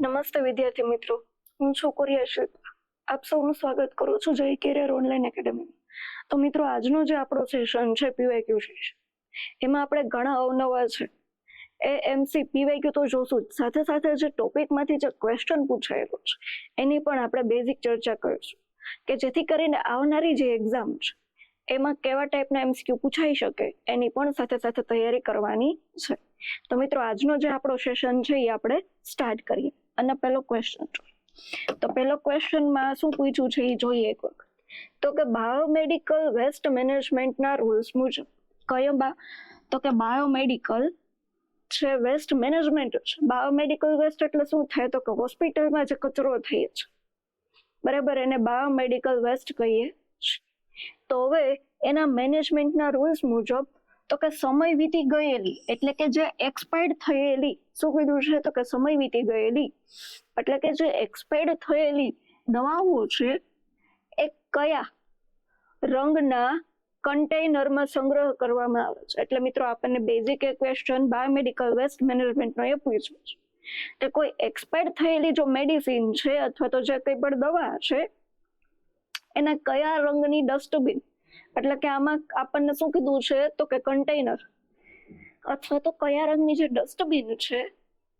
નમસ્તે વિદ્યાર્થી મિત્રો, હું છું કુરિયા શિલ્પા. આપ સૌનું સ્વાગત કરું છું જય કેરિયર ઓનલાઈન એકેડેમીમાં. તો મિત્રો, આજનો જે આપણો સેશન છે પીવાયક્યુ સેશન, એમાં આપણે ઘણા અવનવા છે એએમસી પીવાયક્યુ તો જોશું જ, સાથે સાથે જે ટોપિકમાંથી જે ક્વેશ્ચન પૂછાયેલો છે એની પણ આપણે બેઝિક ચર્ચા કરીશું, કે જેથી કરીને આવનારી જે એક્ઝામ છે એમાં કેવા ટાઈપના એમસીક્યુ પૂછાઈ શકે એની પણ સાથે સાથે તૈયારી કરવાની છે. તો મિત્રો, આજનો જે આપણો સેશન છે એ આપણે સ્ટાર્ટ કરીએ અને પહેલો ક્વેશ્ચન જોઈએ. તો પહેલો ક્વેશ્ચનમાં શું પૂછ્યું છે એ જોઈએ એક વખત. તો કે બાયોમેડિકલ વેસ્ટ મેનેજમેન્ટના રૂલ્સ મુજબ કયો તો કે બાયોમેડિકલ છે વેસ્ટ મેનેજમેન્ટ છે. બાયોમેડિકલ વેસ્ટ એટલે શું થાય? તો કે હોસ્પિટલમાં જે કચરો થાય છે, બરાબર, એને બાયોમેડિકલ વેસ્ટ કહીએ છીએ. તો હવે એના મેનેજમેન્ટના રૂલ્સ મુજબ તો કે સમય વીતી ગયેલી એટલે કે જે એક્સપાયર્ડ થયેલી, શું કીધું છે? તો કે સમય વીતી ગયેલી એટલે કે જે એક્સપાયર્ડ થયેલી દવાઓ છે એ કયા રંગના કન્ટેનરમાં સંગ્રહ કરવામાં આવે છે. એટલે મિત્રો, આપણને બેઝિક એક ક્વેશ્ચન બાયોમેડિકલ વેસ્ટ મેનેજમેન્ટનો એ પૂછ્યો છે કે કોઈ એક્સપાયર્ડ થયેલી જો મેડિસિન છે અથવા તો જે કંઈ પણ દવા છે એના કયા રંગની ડસ્ટબિન, એટલે કે આમાં આપણને શું કીધું છે? તો કે કન્ટેનર અથવા તો કયા રંગની જે ડસ્ટબિન છે,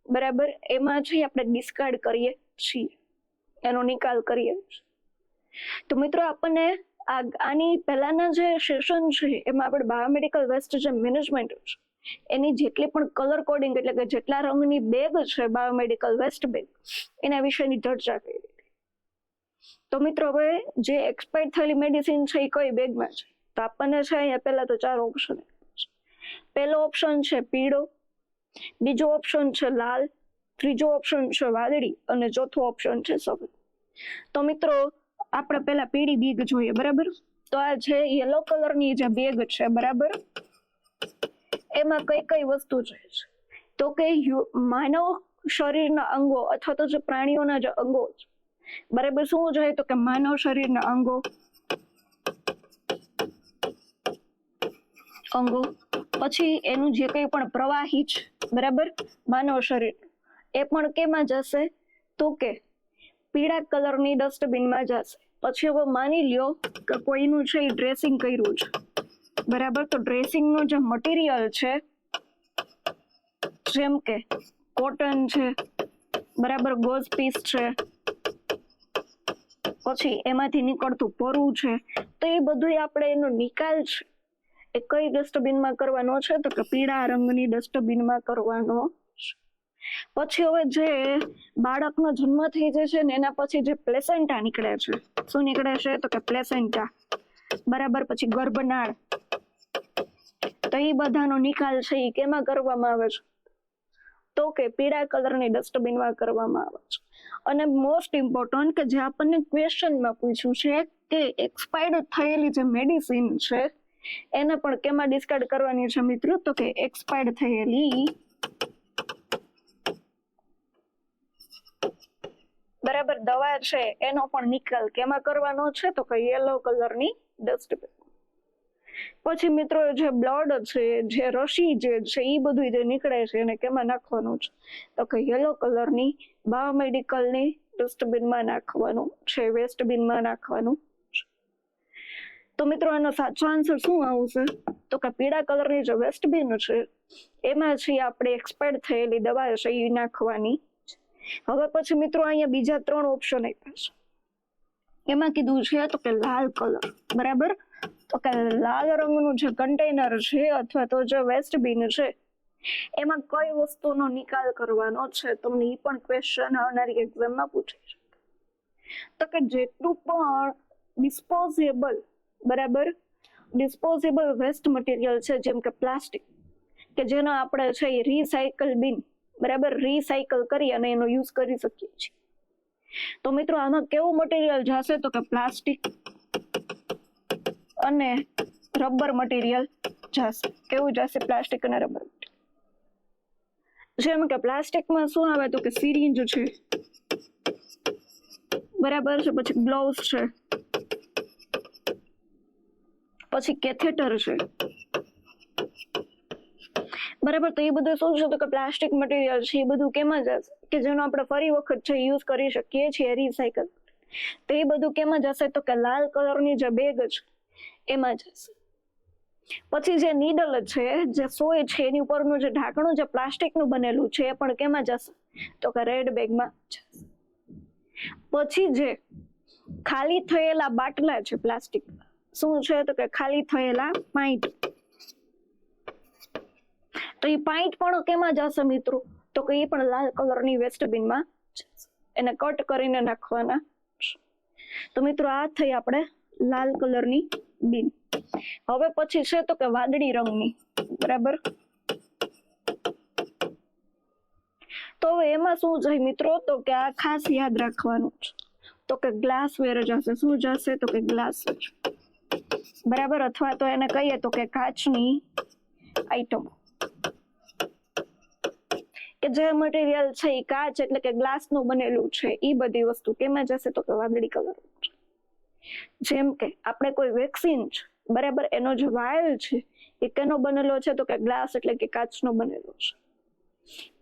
બરાબર, એમાં છે આપણે ડિસ્કાર્ડ કરીએ છીએ, એનો નિકાલ કરીએ છીએ. તો મિત્રો, આપણને આની પહેલાના જે સેશન છે એમાં આપણે બાયોમેડિકલ વેસ્ટ જે મેનેજમેન્ટ છે એની જેટલી પણ કલર કોડિંગ એટલે કે જેટલા રંગની બેગ છે બાયોમેડિકલ વેસ્ટ બેગ, એના વિશેની ચર્ચા કરી. તો મિત્રો, હવે જે એક્સપાયર થયેલી મેડિસિન છે એ કઈ બેગમાં છે? તો આપણને છે અહીંયા પહેલા તો 4 ઓપ્શન. પહેલો ઓપ્શન છે પીળો, બીજો ઓપ્શન છે લાલ, ત્રીજો ઓપ્શન છે વાદળી અને ચોથો ઓપ્શન છે સફેદ. તો મિત્રો, આપણે પહેલા પીળી બેગ જોઈએ, બરાબર. તો આ છે યલો કલરની જે બેગ છે, બરાબર, એમાં કઈ કઈ વસ્તુ છે? તો કે માનવ શરીરના અંગો અથવા તો જે પ્રાણીઓના જે અંગો છે, બરાબર, શું જોઈએ? તો કે માનવ શરીરના અંગો, પછી એનું જે કંઈ પણ પ્રવાહી છે, બરાબર, માનવ શરીર, એ પણ કેમાં જશે? તો કે પીળા કલરની ડસ્ટબિનમાં જશે. પછી હવે માની લ્યો કે કોઈનું છે એ ડ્રેસિંગ કર્યું છે, બરાબર, તો ડ્રેસિંગનું જે મટીરિયલ છે, જેમ કે કોટન છે, બરાબર, ગોઝ પીસ છે, પછી એમાંથી નીકળતું પરું છે, તો એ બધું આપણે એનો નિકાલ છે એ કઈ ડસ્ટબિનમાં કરવાનો છે? તો કે પીળા રંગની ડસ્ટબિનમાં કરવાનો છે. પછી હવે જે બાળકનો જન્મ થઈ જાય છે ને એના પછી જે પ્લેસેન્ટા નીકળે છે, શું નીકળે છે? તો કે પ્લેસેન્ટા, બરાબર, પછી ગર્ભનાળ, તો એ બધાનો નિકાલ છે એ કેમાં કરવામાં આવે છે? તો કે પીળા કલરની ડસ્ટબિનમાં કરવામાં આવે છે. અને મોસ્ટ ઇમ્પોર્ટન્ટ કે જે આપણને ક્વેશ્ચનમાં પૂછ્યું છે કે એક્સપાયર્ડ થયેલી જે મેડિસિન છે એને પણ કેમાં ડિસ્કાર્ડ કરવાની છે મિત્રો? તો કે એક્સપાયર્ડ થયેલી, બરાબર, દવા છે એનો પણ નિકાલ કેમાં કરવાનો છે? તો કે યલો કલરની ડસ્ટબિન. પછી મિત્રો, જે બ્લડ છે, જે રસી જે છે એ બધું જે નીકળે છે એને કેમાં નાખવાનું છે? તો કે યલો કલરની બાયોમેડિકલની ડસ્ટબિનમાં નાખવાનું છે, વેસ્ટબિનમાં નાખવાનું છે. તો મિત્રો, આનો સાચો આન્સર શું આવશે? તો કે પીળા કલરની જે વેસ્ટબિન છે એમાં છે આપણે એક્સપાયર્ડ થયેલી દવા છે એ નાખવાની. હવે પછી મિત્રો, અહીંયા બીજા 3 ઓપ્શન આપ્યા છે. એમાં કીધું છે તો કે લાલ કલર, બરાબર, તો કે લાલ રંગનું જે કન્ટેનર છે અથવા તો જે વેસ્ટબિન છે એમાં કઈ વસ્તુનો નિકાલ કરવાનો છે? તમને એ પણ ક્વેશ્ચન આવનારી એક્ઝામમાં પૂછાય છે. તો કે જેટલું પણ ડિસ્પોઝેબલ, બરાબર, ડિસ્પોઝેબલ વેસ્ટ મટીરિયલ છે, જેમ કે પ્લાસ્ટિક, કે જેનો આપણે છે એ રીસાયકલ બિન, બરાબર, રીસાયકલ કરી અને એનો યુઝ કરી શકીએ છીએ. તો મિત્રો, આમાં કેવું મટીરિયલ જશે? તો કે પ્લાસ્ટિક અને રબર મટીરિયલ જશે. કેવું જશે? પ્લાસ્ટિક અને રબર. જેમ કે પ્લાસ્ટિકમાં શું આવે? તો કે સિરિંજ છે, બરાબર છે, પછી ગ્લોવ્સ છે, પછી કેથેટર છે, બરાબર. તો એ બધું શું છે તો કે પ્લાસ્ટિક મટીરિયલ છે, એ બધું કેમાં જશે કે જેનો આપણે ફરી વખત છે યુઝ કરી શકીએ છીએ, રિસાયકલ. તો એ બધું કેમાં જશે તો કે લાલ કલરની જે બેગ છે એમાં જશે. પછી જે નીડલ છે, જે સોય છે, એની ઉપરનું જે ઢાંકણું જે પ્લાસ્ટિકનું બનેલું છે એ પણ કેમાં જશે તો કે રેડ બેગમાં જશે. પછી જે ખાલી થયેલા બાટલા છે પ્લાસ્ટિક, શું છે તો કે ખાલી થયેલા પાઇન્ટ, તો એ પાઇન્ટ પણ કેમાં જશે મિત્રો તો કે એ પણ લાલ કલરની વેસ્ટબિનમાં જશે. એને કટ કરીને નાખવાના. તો મિત્રો આ થઈ આપણે લાલ કલરની બિન. હવે પછી છે તો કે વાદળી રંગની, બરાબર. તો હવે એમાં શું છે મિત્રો તો કે આ ખાસ યાદ રાખવાનું છે તો કે ગ્લાસવેર જશે. શું જશે તો કે ગ્લાસવેર, બરાબર. અથવા તો એને કહીએ તો કે કાચની આઈટમ, કે જે મટીરિયલ છે એ કાચ એટલે કે ગ્લાસનું બનેલું છે, એ બધી વસ્તુ કેમાં જશે તો કે વાદળી કલર. જેમ કે આપણે કોઈ વેક્સિન છે, બરાબર, એનો જે વાયલ છે એ કેનો બનેલો છે તો કે ગ્લાસ એટલે કે કાચનો બનેલો છે.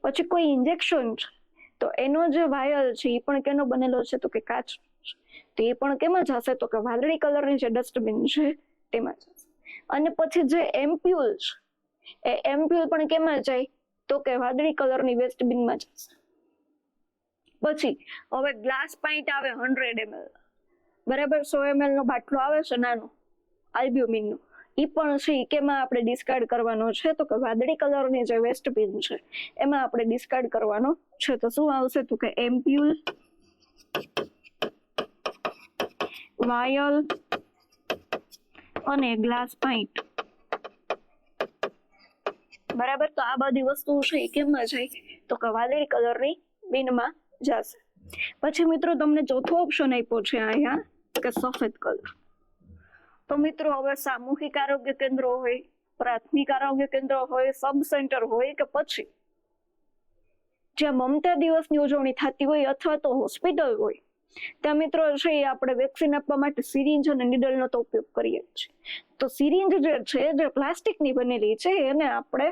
પછી કોઈ ઇન્જેક્શન છે તો એનો જે વાયલ છે એ પણ કેનો બનેલો છે તો કે કાચનો છે. તો એ પણ કેમાં જશે તો કે વાદળી કલરની જે ડસ્ટબિન છે તેમાં જશે. અને પછી જે એમ્પ્યુલ છે એ એમ્પ્યુલ પણ કેમાં જાય તો કે વાદળી કલરની વેસ્ટબિનમાં જશે. પછી હવે ગ્લાસ પાઇન્ટ આવે 100 ml, બરાબર. 100 ml નો બાટલો આવે છે નાનો આલ્બ્યુમિનનો, એ પણ છે કેમાં આપણે ડિસ્કાર્ડ કરવાનો છે તો કે વાદળી કલરની જે વેસ્ટબિન છે એમાં આપણે ડિસ્કાર્ડ કરવાનો છે. તો શું આવશે તો કે એમ્પ્યુલ, વાયલ અને ગ્લાસ પાઇન્ટ, બરાબર. તો આ બધી વસ્તુઓ છે એ કેમમાં જાય તો કે વાદળી કલરની બિનમાં જશે. પછી મિત્રો તમને ચોથો ઓપ્શન આપ્યો છે અહીંયા કે સફેદ કલર. તો મિત્રો હવે સામૂહિક આરોગ્ય કેન્દ્ર હોય, પ્રાથમિક આરોગ્ય કેન્દ્ર હોય, સબ સેન્ટર હોય કે પછી જ્યાં મમતા દિવસની ઉજવણી થતી હોય અથવા તો હોસ્પિટલ હોય, ત્યાં મિત્રો છે એ આપણે વેક્સિન આપવા માટે સિરિંજ અને નીડલનો તો ઉપયોગ કરીએ છીએ. તો સિરિંજ જે છે જે પ્લાસ્ટિકની બનેલી છે એને આપણે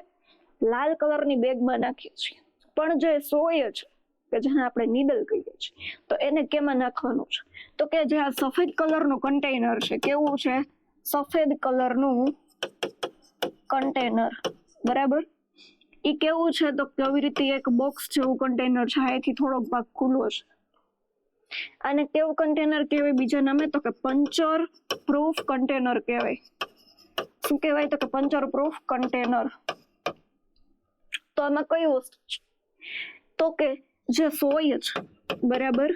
લાલ કલરની બેગમાં નાખીએ છીએ. પણ જે સોય છે કે જેને આપણે નીડલ કહીએ છીએ તો એને કેમાં નાખવાનું છે તો કે જે આ સફેદ કલરનું કન્ટેનર છે, કેવું છે સફેદ કલરનું કન્ટેનર, બરાબર. એ કેવું છે તો કેવી રીતે એક બોક્સ જેવું કન્ટેનર છે, અહીંથી થોડોક ભાગ ખુલ્લો છે. અને કેવું કન્ટેનર કહેવાય બીજા નામે તો કે પંચર પ્રૂફ કન્ટેનર કહેવાય. શું કહેવાય તો કે પંચર પ્રૂફ કન્ટેનર. તો આમાં કઈ વસ્તુ છે તો કે જે સોય છે, બરાબર,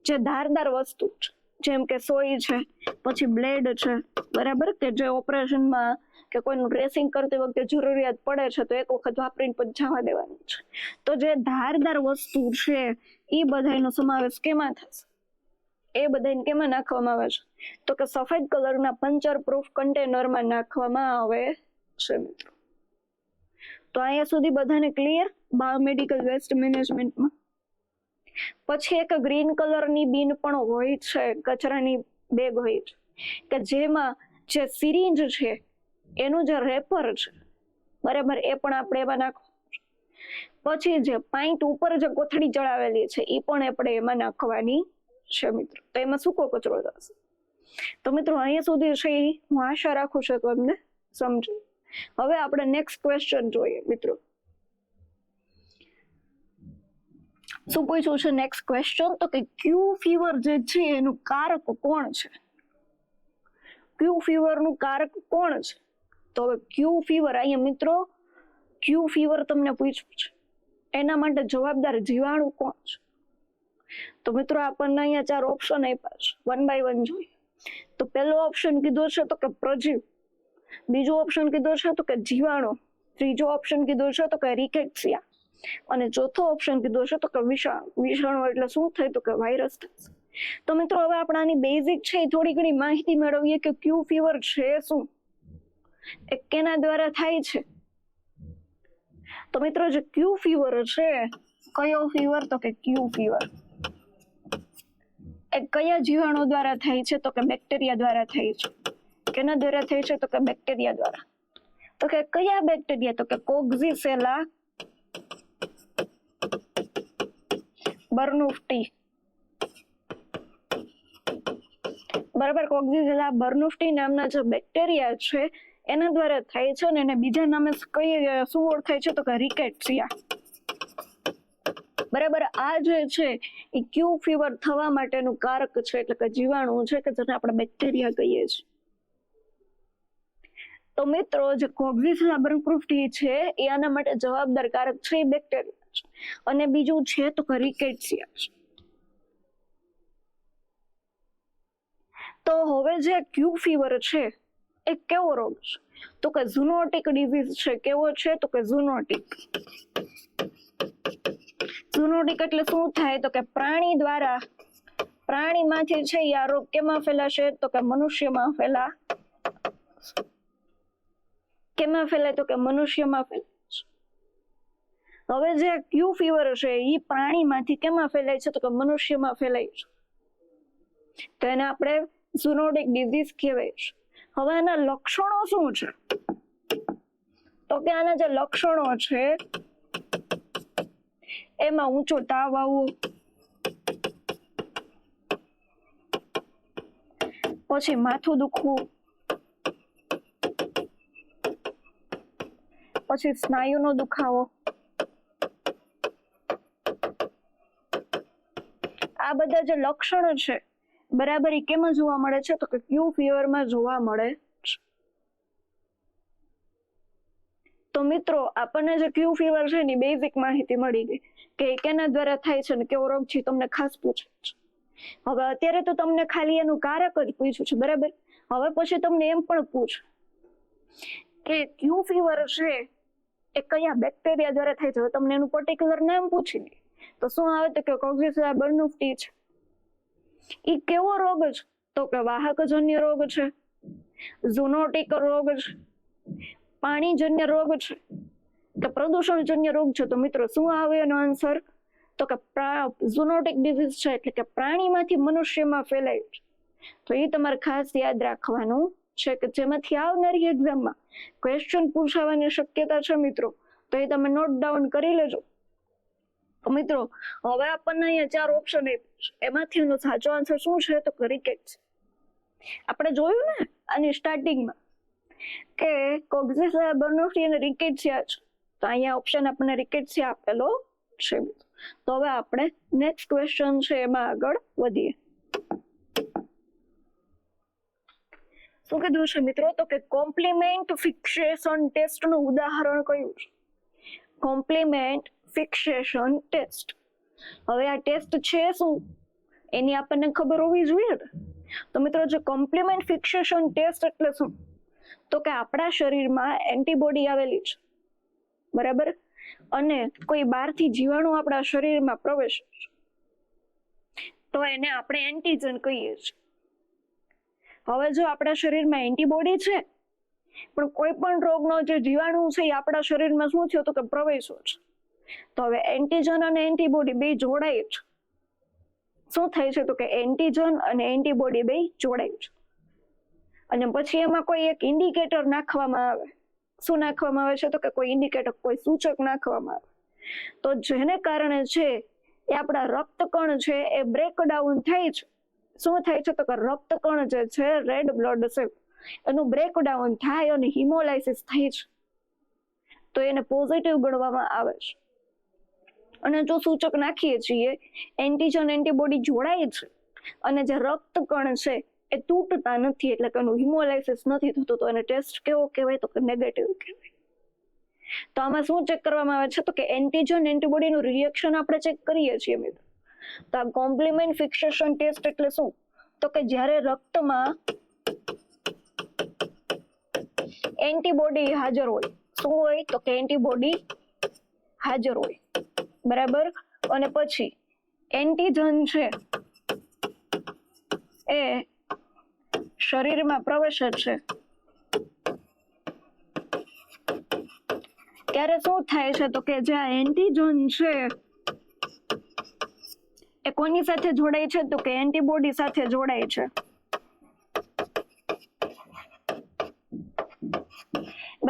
જે ધારદાર વસ્તુ છે જેમ કે સોય છે, પછી બ્લેડ છે, બરાબર, કે જે ઓપરેશનમાં કે કોઈનું ડ્રેસિંગ કરતી વખતે જરૂરિયાત પડે છે તો એક વખત વાપરીને પછી જવા દેવાની છે. તો જે ધારદાર વસ્તુ છે એ બધાનો સમાવેશ કેમાં થશે, એ બધાને કેમાં નાખવામાં આવે છે તો કે સફેદ કલરના પંચર પ્રૂફ કન્ટેનરમાં નાખવામાં આવે છે મિત્રો. તો અહીંયા સુધી બધાને ક્લિયર બાયોમેડિકલ વેસ્ટ મેનેજમેન્ટમાં. પછી એક ગ્રીન કલરની બિન પણ હોય છે, કચરાની બેગ હોય છે કે જેમાં જે સિરિંજ છે એનું જે રેપર છે, બરાબર, એ પણ આપણે એમાં નાખવાનું છે. પછી જે પાઇન્ટ ઉપર જે કોથળી ચડાવેલી છે એ પણ આપણે એમાં નાખવાની છે મિત્રો. તો એમાં સૂકો કચરો જશે. તો મિત્રો અહીંયા સુધી છે હું આશા રાખું છું તો તમને સમજો. હવે આપણે નેક્સ્ટ ક્વેશ્ચન જોઈએ મિત્રો. શું પૂછ્યું છે નેક્સ્ટ ક્વેશ્ચન તો કે ક્યુ ફીવર જે છે એનું કારક કોણ છે. ક્યુ ફીવરનું કારક કોણ છે તો હવે ક્યુ ફીવર અહીંયા મિત્રો ક્યુ ફીવર તમને પૂછ્યું છે એના માટે જવાબદાર જીવાણુ કોણ છે. તો મિત્રો આપણને અહીંયા 4 ઓપ્શન આપ્યા છે, 1 by 1 જોઈએ. તો પહેલો ઓપ્શન કીધો છે તો કે પ્રજીવ, બીજો ઓપ્શન કીધો છે તો કે જીવાણુ, ત્રીજો ઓપ્શન કીધો છે તો કે રિકેટ્સિયા અને ચોથો ઓપ્શન કીધો છે તો કે વિષાણુ. વિષાણુ એટલે શું થાય તો કે વાયરસ થશે. તો મિત્રો હવે આપણે આની બેઝિક છે થોડી ઘણી માહિતી મેળવીએ કે ક્યુ ફીવર છે શું, એ કેના દ્વારા થાય છે. તો મિત્રો જે ક્યુ ફીવર છે, કયો ફીવર તો કે ક્યુ ફીવર એ કયા જીવાણુ દ્વારા થાય છે તો કે બેક્ટેરિયા દ્વારા થાય છે. કેના દ્વારા થાય છે તો કે બેક્ટેરિયા દ્વારા. તો કે કયા બેક્ટેરિયા? તો કે કોક્ઝીસેલા બર્નુફ્ટી. બરાબર, કોક્ઝીસેલા બર્નુફ્ટી નામના જે બેક્ટેરિયા છે એના દ્વારા થાય છે અને એને બીજા નામે શું ઓળખાય છે? તો કે રિકેટ્સિયા. બરાબર, આ જે છે એ ક્યુ ફીવર થવા માટેનું કારક છે, એટલે કે જીવાણુ છે કે જેને આપણે બેક્ટેરિયા કહીએ છીએ. તો મિત્રો, જે કોક્ઝીસેલા બર્નુફ્ટી છે એ આના માટે જવાબદાર કારક છે એ બેક્ટેરિયા છે, અને બીજું છે તો કે રિકેટ્સિયા છે. તો હવે જે ક્યુ ફીવર છે એ કેવો રોગ છે? તો કે ઝૂનોટિક ડિઝીઝ છે. કેવો છે? તો કે ઝૂનોટિક. ઝૂનોટિક એટલે શું થાય? તો કે પ્રાણી દ્વારા, પ્રાણીમાંથી છે આ રોગ કેમાં ફેલાશે? તો કે મનુષ્યમાં કેમાં ફેલાય? તો કે મનુષ્યમાં ફેલાય. હવે જે ક્યુ ફીવર છે એ પ્રાણીમાંથી કેમાં ફેલાય છે? તો કે મનુષ્યમાં ફેલાય છે. તો એને આપણે ઝૂનોટિક ડિઝીઝ કહેવાય છે. હવે આના લક્ષણો શું છે? તો કે આના જે લક્ષણો છે એમાં ઊંચો તાવ આવવો, પછી માથું દુખવું, પછી સ્નાયુનો દુખાવો, આ બધા જે લક્ષણો છે બરાબર એ કેમાં જોવા મળે છે? તો કે ક્યુ ફીવરમાં જોવા મળે છે. તો મિત્રો, આપણને જે ક્યુ ફીવર છે એની બેઝિક માહિતી મળી ગઈ કે કેના દ્વારા થાય છે અને કેવો રોગ છે તમને ખાસ પૂછે છે. હવે અત્યારે તો તમને ખાલી એનું કારક જ પૂછ્યું છે, બરાબર. હવે પછી તમને એમ પણ પૂછે કે ક્યુ ફીવર છે એ કયા બેક્ટેરિયા દ્વારા થાય છે. તમને એનું પર્ટિક્યુલર નામ પૂછી દે તો શું આવે? તો કે કોક્ઝીસેલા બર્નુફ્ટી છે. એ કેવો રોગ છે? તો કે વાહકજન્ય રોગ છે, ઝૂનોટિક રોગ છે, પાણીજન્ય રોગ છે કે પ્રદૂષણજન્ય રોગ છે? તો મિત્રો શું આવે એનો આન્સર? તો કે ઝૂનોટિક ડિઝીઝ છે, એટલે કે પ્રાણીમાંથી મનુષ્યમાં ફેલાય છે. તો એ તમારે ખાસ યાદ રાખવાનું છે કે જેમાંથી આવનારી એક્ઝામમાં ક્વેશ્ચન પૂછાવાની શક્યતા છે મિત્રો, તો એ તમે નોટ ડાઉન કરી લેજો. તો મિત્રો, હવે આપણને અહીંયા 4 ઓપ્શન આપ્યા છે, એમાંથી એનો સાચો આન્સર શું છે? તો રિકેટ્સ. આપણે જોયું ને આની સ્ટાર્ટિંગમાં કે કોક્ઝીસેલા બર્નુફ્ટી અને રિકેટ્સિયા છે, તો અહીંયા ઓપ્શન આપણને રિકેટ્સિયા આપેલો છે. તો હવે આપણે નેક્સ્ટ ક્વેશ્ચન છે એમાં આગળ વધીએ. શું કીધું છે મિત્રો? તો કે કોમ્પ્લિમેન્ટ ફિક્સેશન ટેસ્ટનું ઉદાહરણ કયું છે? Complement fixation test. હવે આ ટેસ્ટ છે શું એની આપણને ખબર હોવી જોઈએ ને. તો મિત્રો, જે કોમ્પ્લિમેન્ટ ફિક્સેશન ટેસ્ટ એટલે શું? તો કે આપણા શરીરમાં એન્ટીબોડી આવેલી છે, બરાબર, અને કોઈ બહારથી જીવાણુ આપણા શરીરમાં પ્રવેશે તો એને આપણે એન્ટીજન કહીએ છીએ. હવે જો આપણા શરીરમાં એન્ટીબોડી છે પણ કોઈ પણ રોગનો જે જીવાણુ છે એ આપણા શરીરમાં શું થયો? તો કે પ્રવેશો છે. તો હવે એન્ટીજન અને એન્ટીબોડી બે જોડાય છે. શું થાય છે? તો કે એન્ટીજન અને એન્ટીબોડી બે જોડાય છે, અને પછી એમાં કોઈ એક ઇન્ડિકેટર નાખવામાં આવે. શું નાખવામાં આવે છે? તો કે કોઈ ઇન્ડિકેટર, કોઈ સૂચક નાખવામાં આવે. તો જેને કારણે છે એ આપણા રક્તકણ છે એ બ્રેકડાઉન થાય છે. શું થાય છે? તો કે રક્તકણ જે છે રેડ બ્લડ સેલ એનું બ્રેકડાઉન થાય અને હિમોલાઇસિસ થાય છે, તો એને પોઝિટિવ ગણવામાં આવે છે. અને જો સૂચક નાખીએ છીએ એન્ટીજન એન્ટીબોડી જોડાય છે અને જે રક્તકણ છે એ તૂટતા નથી, એટલે કે એનું હિમોલાઇસિસ નથી થતું, તો એને ટેસ્ટ કેવો કહેવાય? તો કે નેગેટિવ કહેવાય. તો આમાં શું ચેક કરવામાં આવે છે? તો કે એન્ટીજન એન્ટીબોડીનું રિએક્શન આપણે ચેક કરીએ છીએ મિત્રો. તો આ કોમ્પ્લિમેન્ટ ફિક્સેશન ટેસ્ટ એટલે શું? તો કે જ્યારે રક્તમાં એન્ટીબોડી હાજર હોય. શું હોય? તો કે એન્ટીબોડી હાજર હોય, બરાબર, અને પછી એન્ટીજન છે એ શરીરમાં પ્રવેશે છે, ત્યારે શું થાય છે? તો કે જે આ એન્ટીજન છે એ કોની સાથે જોડાય છે? તો કે એન્ટીબોડી સાથે જોડાય છે,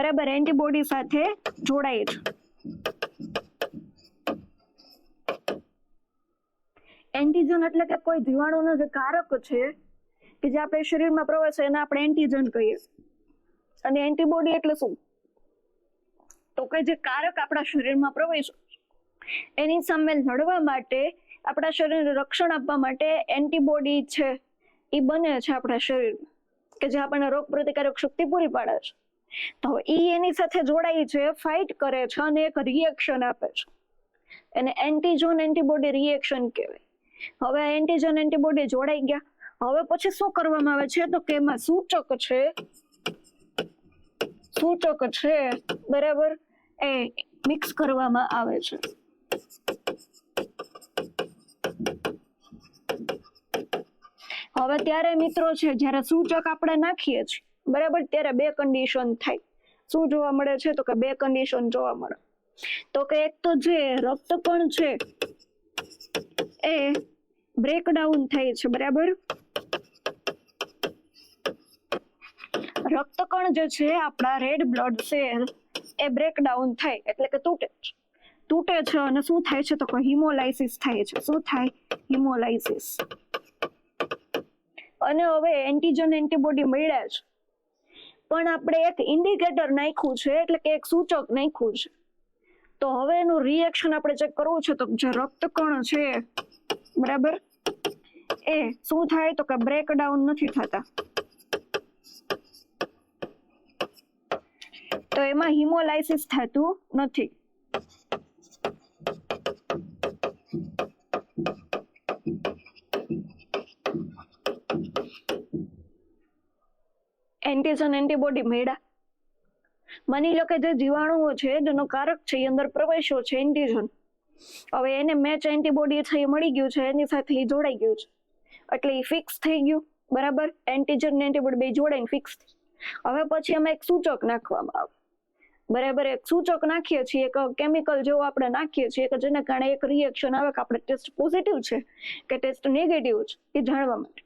બરાબર એન્ટીબોડી સાથે જોડાય છે. એન્ટીજન એટલે કે કોઈ જીવાણુનો જે કારક છે કે જે આપણે શરીરમાં પ્રવેશે એને આપણે એન્ટીજન કહીએ. અને એન્ટીબોડી એટલે શું? તો કે જે કારક આપણા શરીરમાં પ્રવેશે એની સામે લડવા માટે, આપણા શરીરને રક્ષણ આપવા માટે એન્ટીબોડી છે એ બને છે આપણા શરીરમાં, કે જે આપણને રોગ પ્રતિકારક શક્તિ પૂરી પાડે છે. તો ઈ એની સાથે જોડાય છે, ફાઇટ કરે છે અને એક રિએક્શન આપે છે. એને એન્ટીજન એન્ટીબોડી રિએક્શન કહેવાય. હવે એન્ટીજન એન્ટીબોડી જોડાઈ ગયા, હવે પછી શું કરવામાં આવે છે તો કે એમાં સૂચક છે બરાબર એ મિક્સ કરવામાં આવે છે. હવે ત્યારે મિત્રો છે જ્યારે સૂચક આપણે નાખીએ છીએ બરાબર ત્યારે બે કન્ડિશન થાય. શું જોવા મળે છે તો કે બે કન્ડિશન જોવા મળે. તો કે એક તો જે રક્તકણ છે એ બ્રેકડાઉન થાય છે બરાબર. રક્તકણ જે છે આપણા રેડ બ્લડ સેલ એ બ્રેકડાઉન થાય એટલે કે તૂટે છે અને શું થાય છે તો કે હિમોલાઇસિસ થાય છે. શું થાય? હિમોલાઇસિસ. અને હવે એન્ટીજન એન્ટીબોડી મળ્યા છે પણ આપણે એક ઇન્ડિકેટર નાખ્યું છે એટલે કે એક સૂચક નાખ્યું છે. તો હવે એનું રિએક્શન આપણે ચેક કરવું છે તો જે રક્તકણ છે બરાબર એ શું થાય તો કે બ્રેકડાઉન નથી થતા. તો એમાં હિમોલાઇસિસ થતું નથી. એન્ટીજન એન્ટીબોડી મળ્યા. માની લો કે જે જીવાણુઓ છે જેનો કારક છે એ અંદર પ્રવેશ્યો છે એન્ટીજન. હવે એને મેચ એન્ટીબોડી છે એ મળી ગયું છે, એની સાથે એ જોડાઈ ગયું છે એટલે એ ફિક્સ થઈ ગયું બરાબર. એન્ટીજન ને એન્ટીબોડી બે જોડાઈને ફિક્સ થઈ. હવે પછી અમે એક સૂચક નાખવામાં આવે બરાબર. એક સૂચક નાખીએ છીએ, એક કેમિકલ જેવો આપણે નાખીએ છીએ કે જેના કારણે એક રિએક્શન આવે કે આપણે ટેસ્ટ પોઝિટિવ છે કે ટેસ્ટ નેગેટિવ છે એ જાણવા માટે.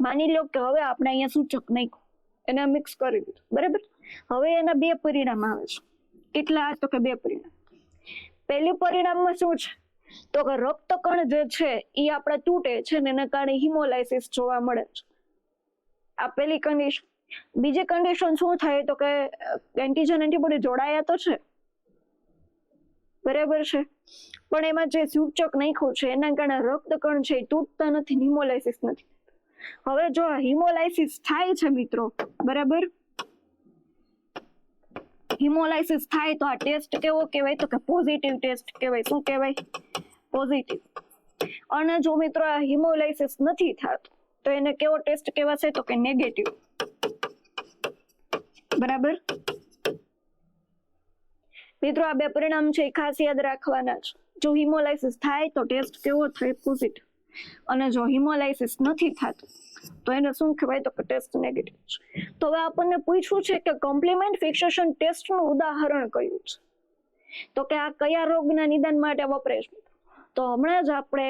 માની લો કે હવે આપણે અહીંયા સૂચક નાખ્યું, એને મિક્સ કરી દીધું બરાબર. હવે એના બે પરિણામ આવે છે. કેટલા? તો કે બે પરિણામ. પહેલું પરિણામમાં શું છે તો કે રક્તકણ જે છે એ આપણે તૂટે છે ને એના કારણે હિમોલાઇસિસ જોવા મળે છે. આ પહેલી કન્ડિશન. બીજી કન્ડિશન શું થાય તો કે એન્ટીજન એન્ટીબોડી જોડાયા તો છે બરાબર છે પણ એમાં જે સૂચક નાખ્યું છે એના કારણે રક્તકણ છે એ તૂટતા નથી, હિમોલાઇસિસ નથી. હવે જો હિમોલાઇસિસ થાય છે મિત્રો બરાબર, હિમોલાઇસિસ થાય તો આ ટેસ્ટ કેવો કહેવાય તો કે પોઝિટિવ ટેસ્ટ કહેવાય. શું કહેવાય? પોઝિટિવ. અને જો મિત્રો આ હિમોલાઇસિસ નથી થતું તો એને કેવો ટેસ્ટ કહેવાશે તો કે નેગેટિવ બરાબર. મિત્રો આ બે પરિણામ છે એ ખાસ યાદ રાખવાના છે. જો હિમોલાઇસિસ થાય તો ટેસ્ટ કેવો થાય? પોઝિટિવ. અને જો હિમોલાઇસિસ નથી થતું તો એને શું કહેવાય તો કે ટેસ્ટ નેગેટિવ છે. તો હવે આપણને પૂછ્યું છે કે કોમ્પ્લિમેન્ટ ફિક્સેશન ટેસ્ટનું ઉદાહરણ કયું છે તો કે આ કયા રોગના નિદાન માટે વપરાય છે. તો હમણાં જ આપણે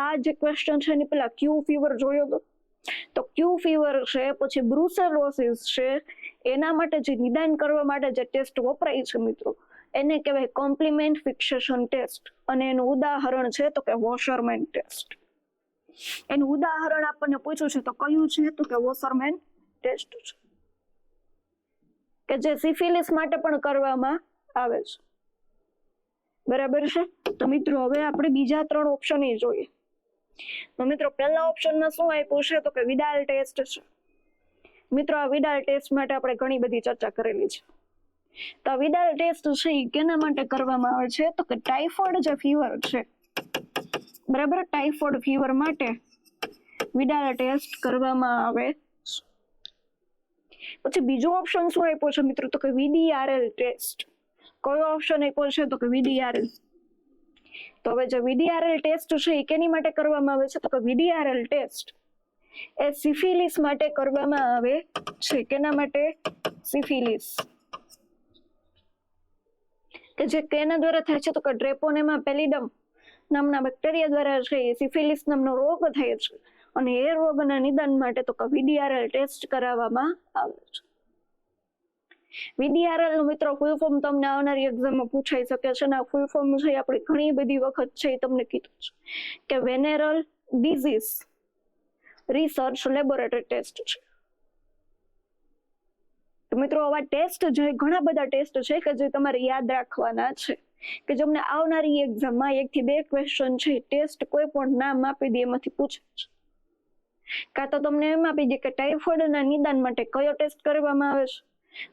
આ જે ક્વેશ્ચન છે એની પેલા ક્યુ ફીવર જોયો હતો. તો ક્યુ ફીવર છે, પછી બ્રુસેલોસિસ છે, એના માટે જે નિદાન કરવા માટે જે ટેસ્ટ વપરાય છે મિત્રો એને કહેવાય કોમ્પ્લિમેન્ટ ફિક્સેશન ટેસ્ટ. અને એનું ઉદાહરણ છે તો કે વોશરમેન ટેસ્ટ. એનું ઉદાહરણ આપણને પૂછ્યું છે તો કયું છે તો કે વોશરમેન ટેસ્ટ છે કે જે સિફિલિસ માટે પણ કરવામાં આવે છે બરાબર છે. તો મિત્રો હવે આપણે બીજા ત્રણ ઓપ્શન એ જોઈએ. તો મિત્રો પહેલા ઓપ્શનમાં શું આપ્યું છે તો કે વિડાલ ટેસ્ટ છે. મિત્રો આ વિડાલ ટેસ્ટ માટે આપણે ઘણી બધી ચર્ચા કરેલી છે. તો આ વિડાલ ટેસ્ટ છે એ કેના માટે કરવામાં આવે છે તો કે ટાઇફોઇડ જે ફીવર છે બરાબર, ટાઇફોઇડ ફીવર માટે વિડાલ ટેસ્ટ કરવામાં આવે. પછી બીજો ઓપ્શન શું આપ્યો છે મિત્રો તો કે VDRL ટેસ્ટ. કયો ઓપ્શન આપ્યો છે તો કે VDRL. તો હવે જે VDRL ટેસ્ટ છે એ કેની માટે કરવામાં આવે છે તો કે VDRL ટેસ્ટ એ સિફિલિસ માટે કરવામાં આવે છે. કેના માટે? સિફિલિસ. કે જે કેના દ્વારા થાય છે તો કે ડ્રેપોનેમા પેલિડમ નામના બેક્ટેરિયા દ્વારા છે એ સિફિલિસ નામનો રોગ થાય છે અને એ રોગના નિદાન માટે તો કે VDRL ટેસ્ટ કરાવવામાં આવે છે. VDRL નું મિત્રો ફૂલ ફોર્મ તમને આવનારી એક્ઝામમાં પૂછાઈ શકે છે અને આ ફૂલ ફોર્મ છે આપણે ઘણી બધી વખત છે એ તમને કીધું છે કે વેનેરલ ડિઝીઝ રિસર્ચ લેબોરેટરી ટેસ્ટ છે. તો મિત્રો આવા ટેસ્ટ છે, ઘણા બધા ટેસ્ટ છે કે જે તમારે યાદ રાખવાના છે કે તમને આવનારી એક્ઝામમાં 1 થી 2 ક્વેશ્ચન છે ટેસ્ટ કોઈ પણ નામ આપી દે એમાંથી પૂછે છે. કાં તો તમને એમ આપી દે કે ટાઇફોઇડના નિદાન માટે કયો ટેસ્ટ કરવામાં આવે છે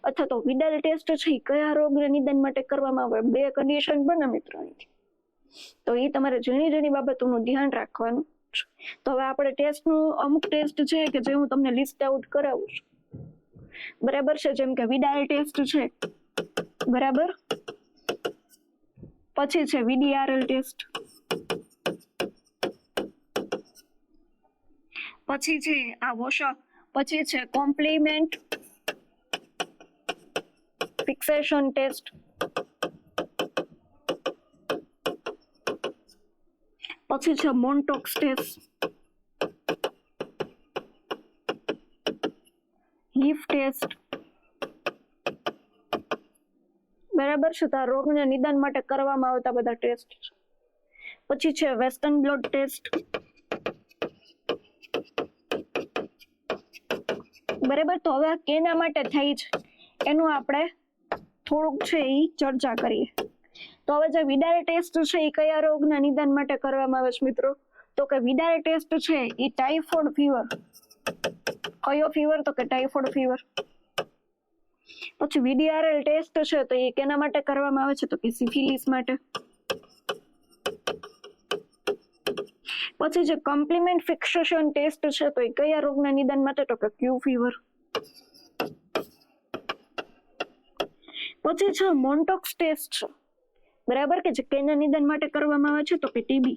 અથવા તો વિડાલ ટેસ્ટ છે એ કયા રોગના નિદાન માટે કરવામાં આવે. 2 કન્ડિશન બને મિત્રોની. તો એ તમારે ઝીણી બાબતોનું ધ્યાન રાખવાનું છે. તો હવે આપણે ટેસ્ટનું અમુક ટેસ્ટ છે કે જે હું તમને લિસ્ટ આઉટ કરાવું છું. બરાબર છે, જેમ કે વિડાલ ટેસ્ટ છે, બરાબર, પછી છે VDRL ટેસ્ટ, પછી છે આ વોશઅપ, પછી છે કોમ્પ્લિમેન્ટ ફિક્સેશન ટેસ્ટ, પછી છે મોન્ટોક્સ ટેસ્ટ, હીફ ટેસ્ટ, બરાબર છે. તો આ રોગના નિદાન માટે કરવામાં આવતા બધા ટેસ્ટ છે. પછી છે વેસ્ટર્ન બ્લોટ ટેસ્ટ, બરાબર. તો હવે કેના માટે થાય છે એનું આપણે થોડુંક છે એ ચર્ચા કરીએ. તો હવે જે વિડાલ ટેસ્ટ છે એ કયા રોગના નિદાન માટે કરવામાં આવે છે મિત્રો? તો કે વિડાલ ટેસ્ટ છે એ ટાઇફોઇડ ફીવર. કયો ફીવર? તો કે ટાઇફોઇડ ફીવર. પછી VDRL ટેસ્ટ છે તો એ કેના માટે કરવામાં આવે છે? તો કે સિફિલિસ માટે. પછી જે કોમ્પ્લિમેન્ટ ફિક્સેશન ટેસ્ટ છે તો એ કયા રોગના નિદાન માટે? તો કે ક્યુ ફીવર. પછી છે મોન્ટોક્સ ટેસ્ટ છે, બરાબર, કે જે કેના નિદાન માટે કરવામાં આવે છે? તો કે TB.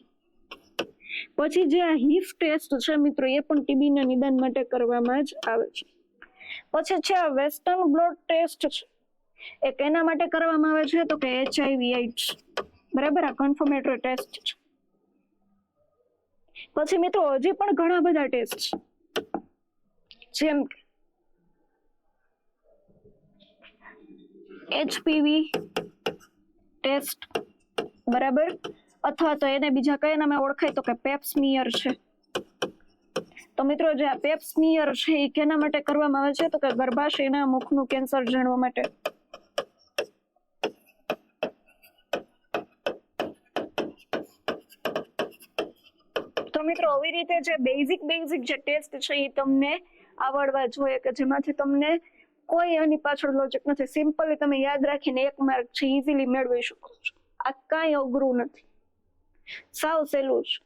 પછી જે આ હીફ ટેસ્ટ છે મિત્રો એ પણ TB ના નિદાન માટે કરવામાં જ આવે છે. પછી છે આ વેસ્ટર્ન બ્લોટ ટેસ્ટ છે એ કેના માટે કરવામાં આવે છે? તો કે HIV/AIDS, બરાબર, આ કન્ફર્મેટરી ટેસ્ટ છે. પછી મિત્રો હજી પણ ઘણા બધા ટેસ્ટ છે, જેમ કે HPV ટેસ્ટ, બરાબર, અથવા તો એને બીજા કયા નામે ઓળખાય? તો કે પેપ સ્મિયર છે. તો મિત્રો જે આ પેપ સ્મિયર છે એ કેના માટે કરવામાં આવે છે? તો કે ગર્ભાશયના મુખનું કેન્સર જાણવા માટે. તો મિત્રો આવી રીતે જે બેઝિક જે ટેસ્ટ છે એ તમને આવડવા જોઈએ કે જેમાંથી તમને કોઈ એની પાછળ લોજિક નથી. સિમ્પલી તમે યાદ રાખીને 1 માર્ક છે ઈઝીલી મેળવી શકો છો. આ કાંઈ અઘરું નથી, સાવ સહેલું છે.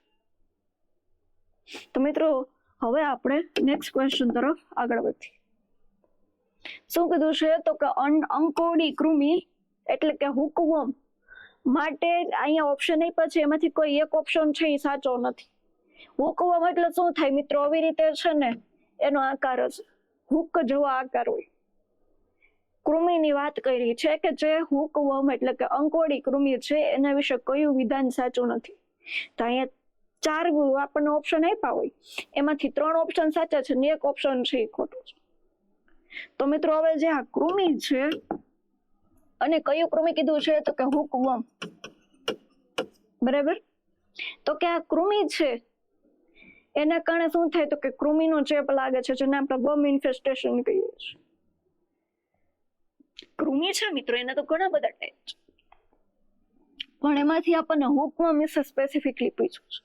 તો મિત્રો હવે આપણે નેક્સ્ટ ક્વેશ્ચન તરફ આગળ વધીએ. શું કીધું છે? તો કે અંકોડી કૃમિ એટલે કે હુકવર્મ માટે અહીંયા ઓપ્શન આપ્યા છે એમાંથી કોઈ એક ઓપ્શન છે એ સાચો નથી. હુકવર્મ એટલે શું થાય મિત્રો? આવી રીતે છે ને એનો આકાર હશે, હુક જેવો આકાર હોય. કૃમિની વાત કરી છે કે જે હુકવર્મ એટલે કે અંકોડી કૃમિ છે એના વિશે કયું વિધાન સાચું નથી. તો અહીંયા 4 આપણને ઓપ્શન આપ્યા હોય એમાંથી 3 ઓપ્શન સાચા છે ને 1 ઓપ્શન છે એ ખોટું છે. તો મિત્રો હવે જે આ કૃમિ છે અને કયું કૃમિ કીધું છે? તો કે હુકવર્મ, બરાબર. તો કે આ કૃમિ છે એના કારણે શું થાય? તો કે કૃમિનો ચેપ લાગે છે જેને આપણે વર્મ ઇન્ફેસ્ટેશન કહીએ છીએ. કૃમિ છે મિત્રો એના તો ઘણા બધા ટાઈપ છે, પણ એમાંથી આપણને હુકવર્મ વિશે સ્પેસિફિકલી પૂછ્યું છે.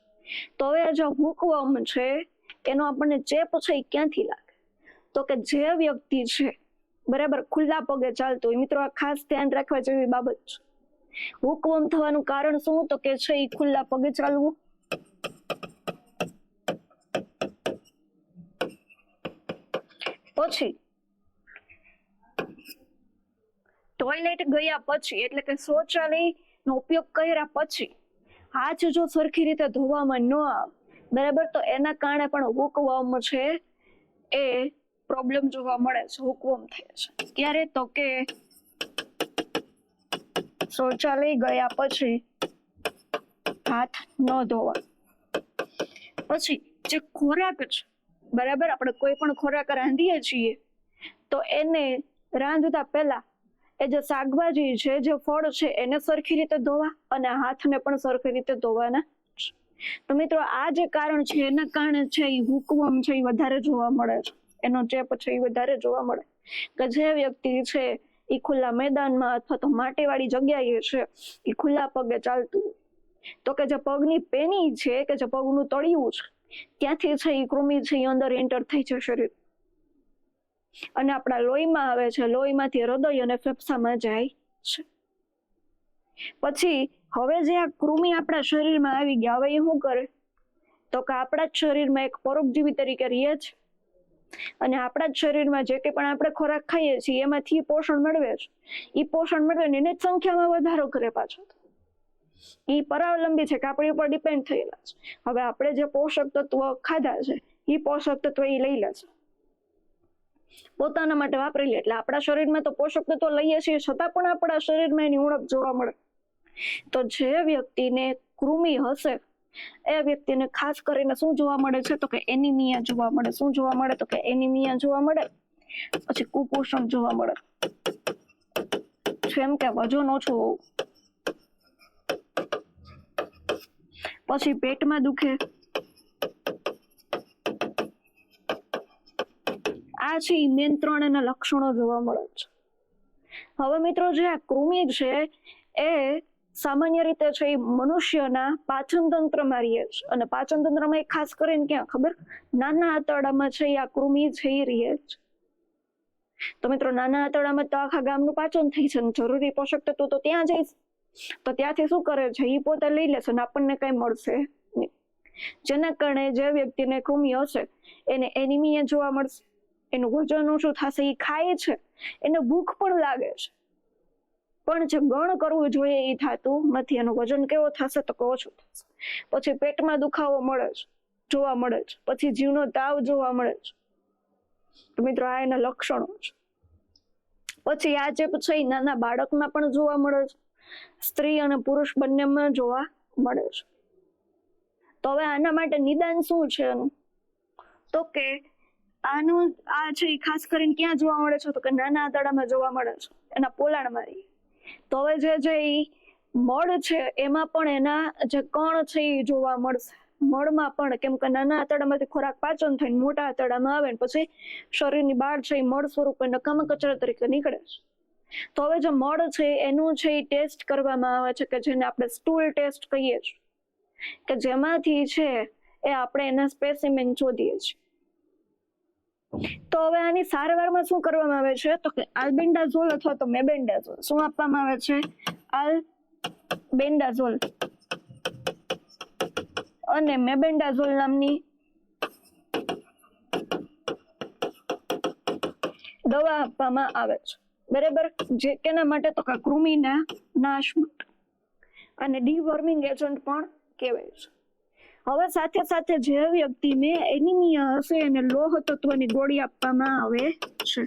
તો હવે જો હુકવર્મ છે એનો આપણને ચેપ છે એ ક્યાંથી લાગે? તો કે જે વ્યક્તિ છે, બરાબર, ખુલ્લા પગે ચાલતો હોય. મિત્રો આ ખાસ ધ્યાન રાખવા જેવી બાબત છે. હુકવર્મ થવાનું કારણ શું? તો કે છે એ ખુલ્લા પગે ચાલવું, પછી ટોયલેટ ગયા પછી એટલે કે શૌચાલયનો ઉપયોગ કર્યા પછી હાથ જો સરખી રીતે ધોવામાં ન આવે, બરાબર, તો એના કારણે પણ હુકવર્મ છે એ પ્રોબ્લેમ જોવા મળે છે, હુકવર્મ થાય છે. ક્યારે? તો કે શૌચાલય ગયા પછી હાથ ન ધોવા. પછી જે ખોરાક છે, બરાબર, આપણે કોઈ પણ ખોરાક રાંધીએ છીએ તો એને રાંધતા પહેલા એ જે શાકભાજી છે, જે ફળ છે, એને સરખી રીતે ધોવા અને હાથને પણ સરખી રીતે ધોવાના. તો મિત્રો આ જે કારણ છે એના કારણે છે એ હુકવમ છે એ વધારે જોવા મળે છે, એનો ચેપ છે એ વધારે જોવા મળે. કે જે વ્યક્તિ છે એ ખુલ્લા મેદાનમાં અથવા તો માટીવાળી જગ્યાએ છે એ ખુલ્લા પગે ચાલતું, તો કે જે પગની પેની છે, કે જે પગનું તળિયું છે, ત્યાંથી છે એ કૃમિ છે એ અંદર એન્ટર થઈ છે શરીર અને આપણા લોહીમાં આવે છે, લોહીમાંથી હૃદય અને ફેફસામાં જાય છે. પછી હવે જે આ કૃમિ આપણા શરીરમાં આવી ગયા, હવે એ શું કરે તો કે આપણા જ શરીરમાં એક પરોપજીવી તરીકે રહે છે અને આપણા જ શરીરમાં જે કંઈ પણ આપણે ખોરાક ખાઈએ છીએ એમાંથી પોષણ મેળવે છે. એ પોષણ મેળવે ને એને જ સંખ્યામાં વધારો કરે પાછો. એ પરાવલંબી છે કે આપણી ઉપર ડિપેન્ડ થયેલા છે. હવે આપણે જે પોષક તત્વો ખાધા છે એ પોષક તત્વો એ લઈ લે છે, પોતાના માટે વાપરી લે. એટલે આપણા શરીરમાં તો પોષક તત્વો લઈએ છીએ છતાં પણ આપણા શરીરમાં એની ઉણપ જોવા મળે. તો જે વ્યક્તિને કૃમિ હશે એ વ્યક્તિને ખાસ કરીને શું જોવા મળે છે તો કે એનિમિયા જોવા મળે. શું જોવા મળે તો કે એનિમિયા જોવા મળે. પછી કુપોષણ જોવા મળે, જેમ કે વજન ઓછું હોવું, પછી પેટમાં દુખે. આ છે મેન 3 એના લક્ષણો જોવા મળે છે. હવે મિત્રો જે આ કૃમિ છે એ સામાન્ય રીતે છે એ મનુષ્યના પાચન તંત્રમાં રહે છે અને પાચન તંત્રમાં એ ખાસ કરીને ક્યાં ખબર, નાના આંતરડામાં છે આ કૃમિ છે એ રહે છે. તો મિત્રો નાના આંતરડામાં તો આખા ગામનું પાચન થઈ છે, જરૂરી પોષક તત્વો તો ત્યાં જાય છે. તો ત્યાંથી શું કરે છે એ પોતે લઈ લેશે અને આપણને કઈ મળશે નહીં. જેના કારણે જે વ્યક્તિને કૃમિ હશે એને એનિમિયા જોવા મળશે, એનું વજન ઓછું થશે, એ ખાય છે, એને ભૂખ પણ લાગે છે, પણ જે ગણ કરવું જોઈએ એ થતું નથી. એનું વજન કેવો થશે તો કે ઓછું થશે. પછી પેટમાં દુખાવો મળે છે, જોવા મળે છે. પછી જીવનો તાવ જોવા મળે છે. તો મિત્રો આ એના લક્ષણો છે. પછી આ ચેપ છે એ નાના બાળકમાં પણ જોવા મળે છે, સ્ત્રી અને પુરુષ બંનેમાં જોવા મળે છે. તો હવે આના માટે નિદાન શું છે એનું તો કે આનું આ છે એ ખાસ કરીને ક્યાં જોવા મળે છે તો કે નાના આંતરડામાં જોવા મળે છે, એના પોલાણમાં રહી. તો હવે જે મળ છે એમાં પણ એના જે કણ છે એ જોવા મળશે. મળમાં પણ, કેમ કે નાના આંતરડામાંથી ખોરાક પાચન થઈને મોટા આંતરડામાં આવે ને પછી શરીરની બહાર છે એ મળ સ્વરૂપે નકામા કચરા તરીકે નીકળે છે. તો હવે જે મળ છે એનું છે એ ટેસ્ટ કરવામાં આવે છે, કે જેને આપણે સ્ટૂલ ટેસ્ટ કહીએ છીએ, કે જેમાંથી છે એ આપણે એના સ્પેસિમેન શોધીએ છીએ. તો હવે આની સારવારમાં શું કરવામાં આવે છે તો કે આલ્બેન્ડાઝોલ અથવા તો મેબેન્ડાઝોલ. શું આપવામાં આવે છે? આલ્બેન્ડાઝોલ અને મેબેન્ડાઝોલ નામની દવા આપવામાં આવે છે. બરાબર, જે કેના માટે તો કે કૃમિના નાશ માટે, અને ડીવર્મિંગ એજન્ટ પણ કહેવાય છે. હવે સાથે સાથે જે વ્યક્તિને એનિમિયા હશે એને લોહ તત્વની ગોળી આપવામાં આવે છે.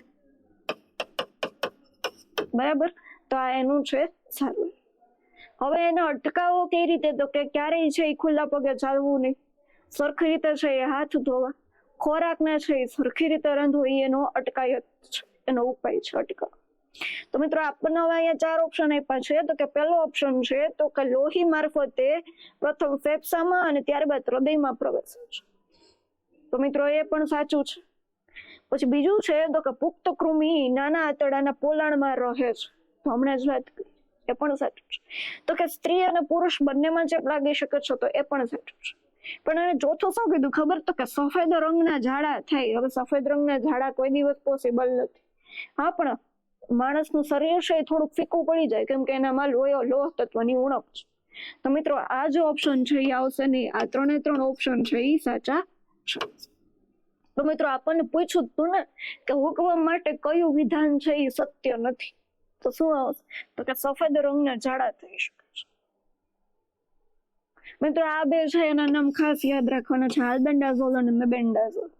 બરાબર, તો આ એનું છે સારું. હવે એને અટકાવો કઈ રીતે તો કે ક્યારેય છે એ ખુલ્લા પગે ચાલવું નહીં, સરખી રીતે છે એ હાથ ધોવા, ખોરાકને છે એ સરખી રીતે રાંધવો, એનો અટકાયત છે, એનો ઉપાય છે અટકાવ. તો મિત્રો આપણને હવે અહીંયા 4 ઓપ્શન આપ્યા છે. તો કે પહેલો ઓપ્શન છે તો કે લોહી મારફતે પ્રથમ ફેફસામાં અને ત્યારબાદ હૃદયમાં પ્રવેશે છે. તો મિત્રો એ પણ સાચું છે. પછી બીજું છે તો કે પુખ્ત કૃમિ નાના આંતરડાના પોલાણમાં રહે છે. તો હમણાં જ વાત કરી, એ પણ સાચું છે. તો કે સ્ત્રી અને પુરુષ બંનેમાં ચેપ લાગી શકે છે. તો એ પણ સાચું છે. પણ એને ચોથું શું કીધું ખબર? તો કે સફેદ રંગના ઝાડા થાય. હવે સફેદ રંગના ઝાડા કોઈ દિવસ પોસિબલ નથી. હા, પણ માણસનું શરીર છે એ થોડુંક ફીકું પડી જાય, કેમ કે એનામાં લોહ તત્વની ઉણપ છે. તો મિત્રો આ જે ઓપ્શન છે એ આવશે નહીં. આ 3 ઓપ્શન છે એ સાચા છે. તો મિત્રો આપણને પૂછ્યું તું ને કે હુકવમ માટે કયું વિધાન છે એ સત્ય નથી, તો શું આવશે? તો કે સફેદ રંગના ઝાડા થઈ શકે છે. મિત્રો આ બે છે એના નામ ખાસ યાદ રાખવાના છે, આલ્બેન્ડાઝોલ અને મેબેન્ડાઝોલ.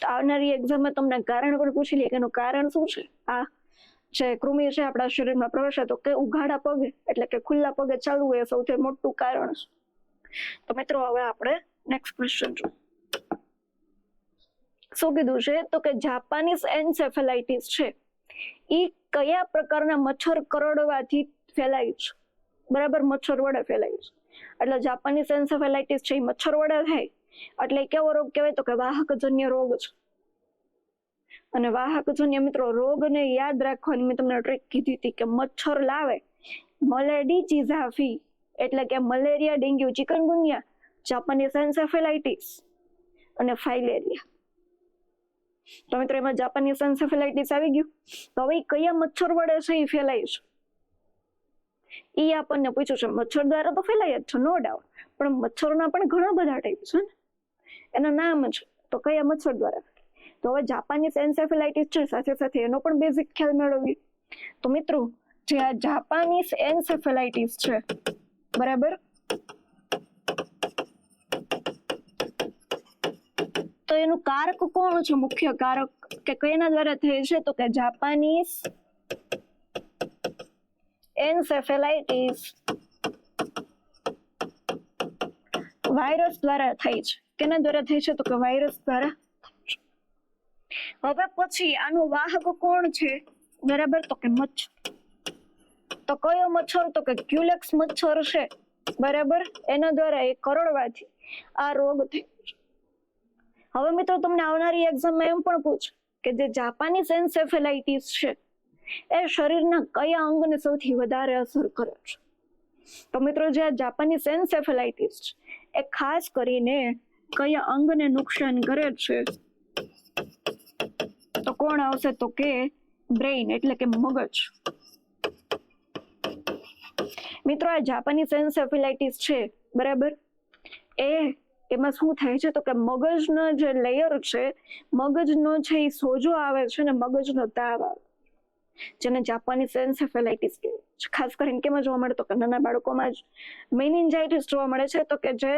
આવનારી એક્ઝામમાં તમને કારણ પણ પૂછી લે કે એનું કારણ શું છે. આ જે કૃમિ છે આપણા શરીરમાં પ્રવેશે તો કે ઉઘાડા પગે એટલે કે ખુલ્લા પગે ચાલવું એ સૌથી મોટું કારણ છે. તો મિત્રો હવે આપણે નેક્સ્ટ ક્વેશ્ચન જોઈએ. શું કીધું છે તો કે જાપાનીઝ એન્સેફેલાઇટિસ છે એ કયા પ્રકારના મચ્છર કરડવાથી ફેલાય છે, બરાબર, મચ્છર વડે ફેલાય છે. એટલે જાપાનીઝ એન્સેફેલાઇટિસ છે એ મચ્છર વડે થાય, એટલે કેવો રોગ કહેવાય તો કે વાહકજન્ય રોગ છે. અને વાહકજન્ય મિત્રો રોગને યાદ રાખવાની મેં તમને ટ્રીક કીધી હતી કે મચ્છર લાવે મલેડીચીઝાફી એટલે કે મલેરિયા, ડેન્ગ્યુ, ચિકનગુનિયા, જાપાનીઝ એન્સેફેલાઇટિસ અને ફાઇલેરિયા. તો મિત્રો એમાં જાપાનીઝ એન્સેફેલાઇટિસ આવી ગયું. તો હવે કયા મચ્છર વડે છે એ ફેલાય છે એ આપણને પૂછ્યું છે. મચ્છર દ્વારા તો ફેલાય જ છે, નો ડાઉટ, પણ મચ્છરના પણ ઘણા બધા ટાઈપ છે ને, એના નામ છે. તો કયા મચ્છર દ્વારા? તો હવે જાપાનીઝ એન્સેફેલાઇટિસ છે, સાથે સાથે એનો પણ બેઝિક ખ્યાલ મેળવીએ. તો મિત્રો જે આ જાપાનીઝ એન્સેફેલાઇટિસ છે, બરાબર, તો એનું કારક કોણ છે? મુખ્ય કારક કે કઈના દ્વારા થાય છે તો કે જાપાનીઝ એન્સેફેલાઇટિસ વાયરસ દ્વારા થાય છે. કેના દ્વારા થાય છે તો કે વાયરસ દ્વારા. હવે પછી આનો વાહક કોણ છે? બરાબર, તો કે મચ્છર. તો કયો મચ્છર? તો કે ક્યુલેક્સ મચ્છર છે, બરાબર, એના દ્વારા એ કરડવાથી આ રોગ થાય છે. હવે મિત્રો તમને આવનારી એક્ઝામમાં એમ પણ પૂછે કે જે જાપાનીઝ એન્સેફેલાઇટિસ છે એ શરીરના કયા અંગને સૌથી વધારે અસર કરે છે? તો મિત્રો જે જાપાનીઝ એન્સેફેલાઇટિસ છે એ ખાસ કરીને કયા અંગને નુકસાન કરે છે? તો કોણ આવશે? તો કે બ્રેઇન એટલે કે મગજ. મિત્રો આ જાપાનીઝ એન્સેફેલાઇટિસ છે, બરાબર, એમાં શું થાય છે તો કે મગજનો જે લેયર છે, મગજનો છે એ સોજો આવે છે ને મગજનો તાવ આવે, જેને જાપાનીઝ એન્સેફેલાઇટિસ કહે છે. ખાસ કરીને કેમાં જોવા મળે તો કે નાના બાળકોમાં જ મેનિન્જાઇટિસ જોવા મળે છે. તો કે જે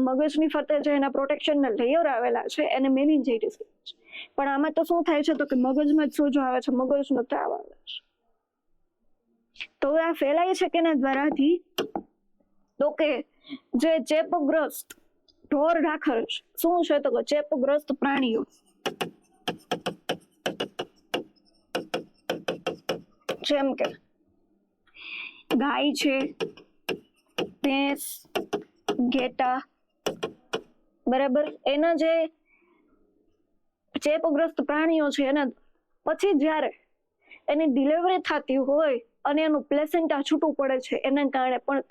મગજની ફરતે જે એના પ્રોટેક્શનના લેયર આવેલા છે એને મેનિન્જાઇટિસ કહે છે. પણ આમાં તો શું થાય છે તો કે મગજમાં જ સોજો આવે છે, મગજનો તાવ આવે છે. તો આ ફેલાય છે કેના દ્વારાથી? તો કે જે ચેપગ્રસ્ત ઢોર ઢાખર છે, શું છે તો કે ચેપગ્રસ્ત પ્રાણીઓ, જેમ કે ગાય છે, ભેંસ, ઘેટા, બરાબર, એના જે ચેપગ્રસ્ત પ્રાણીઓ છે એના પછી જ્યારે એની ડિલિવરી થતી હોય અને એનું પ્લેસેન્ટા છૂટું પડે છે એના કારણે પણ.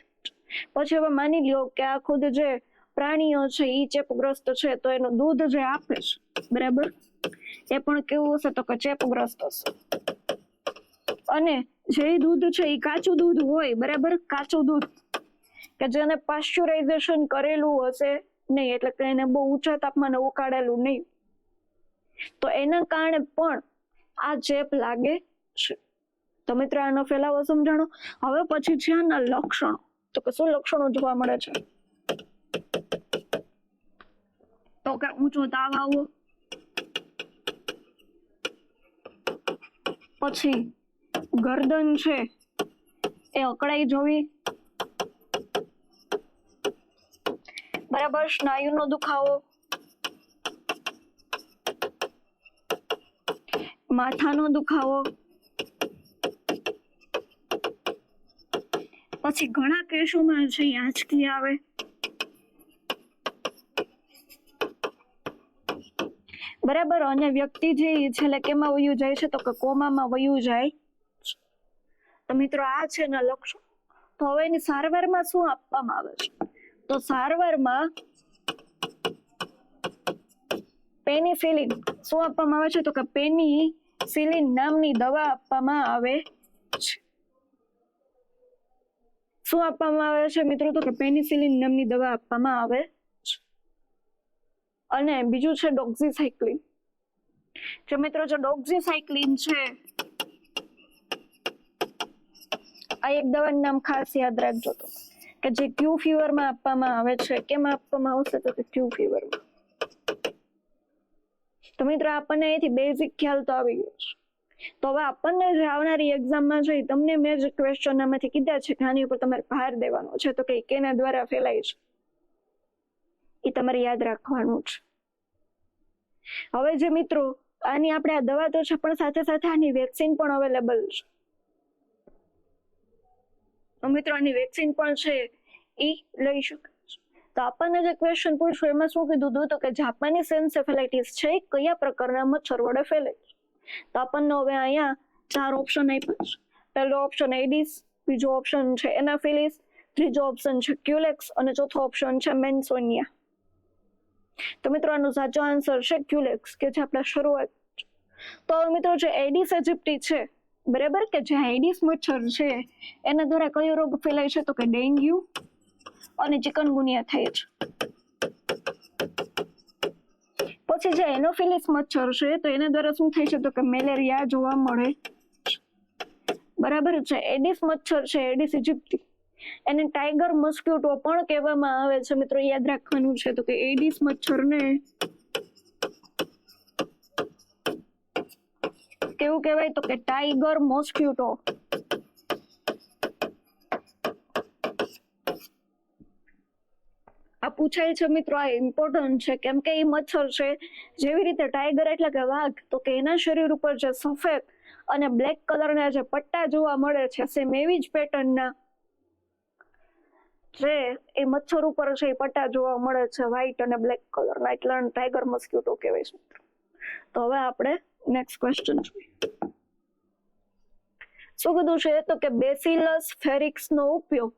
પછી હવે માની લ્યો કે આ ખુદ જે પ્રાણીઓ છે એ ચેપગ્રસ્ત છે, તો એનું દૂધ જે આપે છે, બરાબર, એ પણ કેવું હશે તો કે ચેપગ્રસ્ત હશે. અને જે દૂધ છે એ કાચું દૂધ હોય, બરાબર, કાચું દૂધ કે જેને પાશ્ચરાઇઝેશન કરેલું હશે નહીં, એટલે કે એને બહુ ઊંચા તાપમાને ઉકાળેલું નહીં, તો એના કારણે પણ આ ચેપ લાગે છે. તો મિત્રો આનો ફેલાવો સમજાણો. હવે પછી છે આના લક્ષણો. તો કે શું લક્ષણો જોવા મળે છે? તો કે ઊંચો તાવ આવવો, પછી ગરદન છે એ અકળાઈ જવી, બરાબર, સ્નાયુનો દુખાવો, માથાનો દુખાવો, પછી ઘણા કેસોમાં છે આંચકી આવે, બરાબર, અને વ્યક્તિ જે છેલ્લે કેમાં વયું જાય છે તો કે કોમામાં વયું જાય. તો મિત્રો આ છે ને લક્ષણ. તો હવે એની સારવારમાં શું આપવામાં આવે છે? તો સારવારમાં પેનિસિલિન શું આપવામાં આવે છે? તો કે પેનિસિલિન નામની દવા આપવામાં આવે છે. શું આપવામાં આવે છે મિત્રો? તો કે પેનિસિલિન નામની દવા આપવામાં આવે છે. અને બીજું છે ડોક્સીસાઇક્લિન. જો મિત્રો જો ડોક્સીસાઇક્લિન છે, આ એક દવાનું નામ ખાસ યાદ રાખજો તો કે જે ક્યુ ફીવરમાં આપવામાં આવે છે. કેમાં આપવામાં આવશે? તો કે ક્યુ ફીવરમાં. તો મિત્રો આપણને અહીંથી બેઝિક ખ્યાલ તો આવી ગયો છે. તો હવે આપણને જે આવનારી એક્ઝામમાં છે તમને મેં જે ક્વેશ્ચન આમાંથી કીધા છે કે આની ઉપર તમારે ભાર દેવાનો છે, તો કે કેના દ્વારા ફેલાય છે એ તમારે યાદ રાખવાનું છે. હવે જે મિત્રો આની આપણે આ દવા તો છે પણ સાથે સાથે આની વેક્સિન પણ અવેલેબલ છે. તો મિત્રો આની વેક્સિન પણ છે એ લઈ શકે. તો આપણને જે ક્વેશ્ચન પૂછ્યું એમાં શું કીધું હતું તો કે જાપાનીઝ એન્સેફેલાઇટિસ છે કયા પ્રકારના મચ્છર વડે ફેલાય છે. તો આપણને હવે અહીંયા 4 ઓપ્શન આપ્યા છે. પહેલો ઓપ્શન એડિસ, બીજો ઓપ્શન છે એનાફિલિસ, ત્રીજો ઓપ્શન છે ક્યુલેક્સ અને ચોથો ઓપ્શન છે મેન્સોનિયા. તો મિત્રો આનો સાચો આન્સર છે ક્યુલેક્સ કે જે આપણા શરૂઆત. તો હવે મિત્રો જે એડિસ એજિપ્ટી છે બરાબર કે જે એડિસ મચ્છર છે એના દ્વારા કયો રોગ ફેલાય છે તો કે ડેન્ગ્યુ અને ચિકનગુનિયા થાય છે. પછી જે એનોફિલિસ મચ્છર છે તો એના દ્વારા શું થાય છે તો કે મેલેરિયા જોવા મળે બરાબર છે. એડિસ મચ્છર છે એડિસ ઇજિપ્ટી એને ટાઈગર મસ્ક્યુટો પણ કહેવામાં આવે છે. મિત્રો યાદ રાખવાનું છે તો કે એડિસ મચ્છરને કેવું કહેવાય તો કે ટાઈગર મોસ્ક્યુટો. આ પૂછાય છે મિત્રો, આ ઇમ્પોર્ટન્ટ છે કેમ કે એ મચ્છર છે જેવી રીતે ટાઈગર એટલે કે વાઘ તો કે એના શરીર ઉપર જે સફેદ અને બ્લેક કલરના જે પટ્ટા જોવા મળે છે સેમ એવી જ પેટર્નના જે એ મચ્છર ઉપર છે એ પટ્ટા જોવા મળે છે વ્હાઈટ અને બ્લેક કલરના, એટલે ટાઈગર મસ્ક્યુટો કહેવાય છે મિત્રો. તો હવે આપણે નેક્સ્ટ ક્વેશ્ચન જોઈએ. શું કીધું છે તો કે બેસિલસ ફેરિક્સ નો ઉપયોગ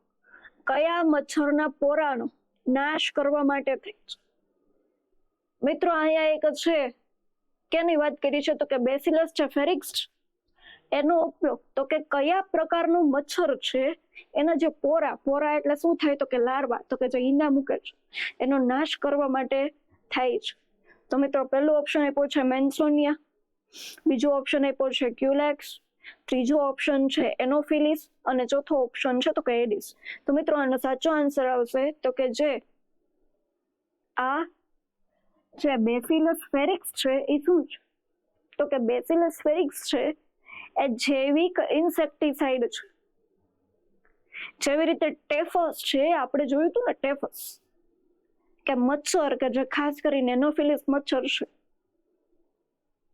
કયા મચ્છરના પોરાનો નાશ કરવા માટે થાય છે. મિત્રો અહીંયા એક છે કેની વાત કરી છે તો કે બેસિલસ છે ફેરિક્સ એનો ઉપયોગ તો કે કયા પ્રકારનું મચ્છર છે એના જે પોરા એટલે શું થાય તો કે લાર્વા તો કે જે ઈંડા મૂકે છે એનો નાશ કરવા માટે થાય છે. તો મિત્રો પહેલો ઓપ્શન આપ્યો છે મેન્સોનિયા, બીજો ઓપ્શન આપ્યો છે ક્યુલેક્સ, ત્રીજો ઓપ્શન છે એનોફિલિસ અને ચોથો ઓપ્શન છે તો કે એડિસ. તો મિત્રો આનો સાચો આન્સર આવશે તો કે જે બેસિલસ ફેરિક્સ છે એ શું છે તો કે બેસિલસ ફેરિક્સ છે એ જૈવિક ઇન્સેક્ટિસાઇડ છે. જેવી રીતે ટેફસ છે આપણે જોયું હતું ને ટેફસ કે મચ્છર કે જે ખાસ કરીને એનોફિલિસ મચ્છર છે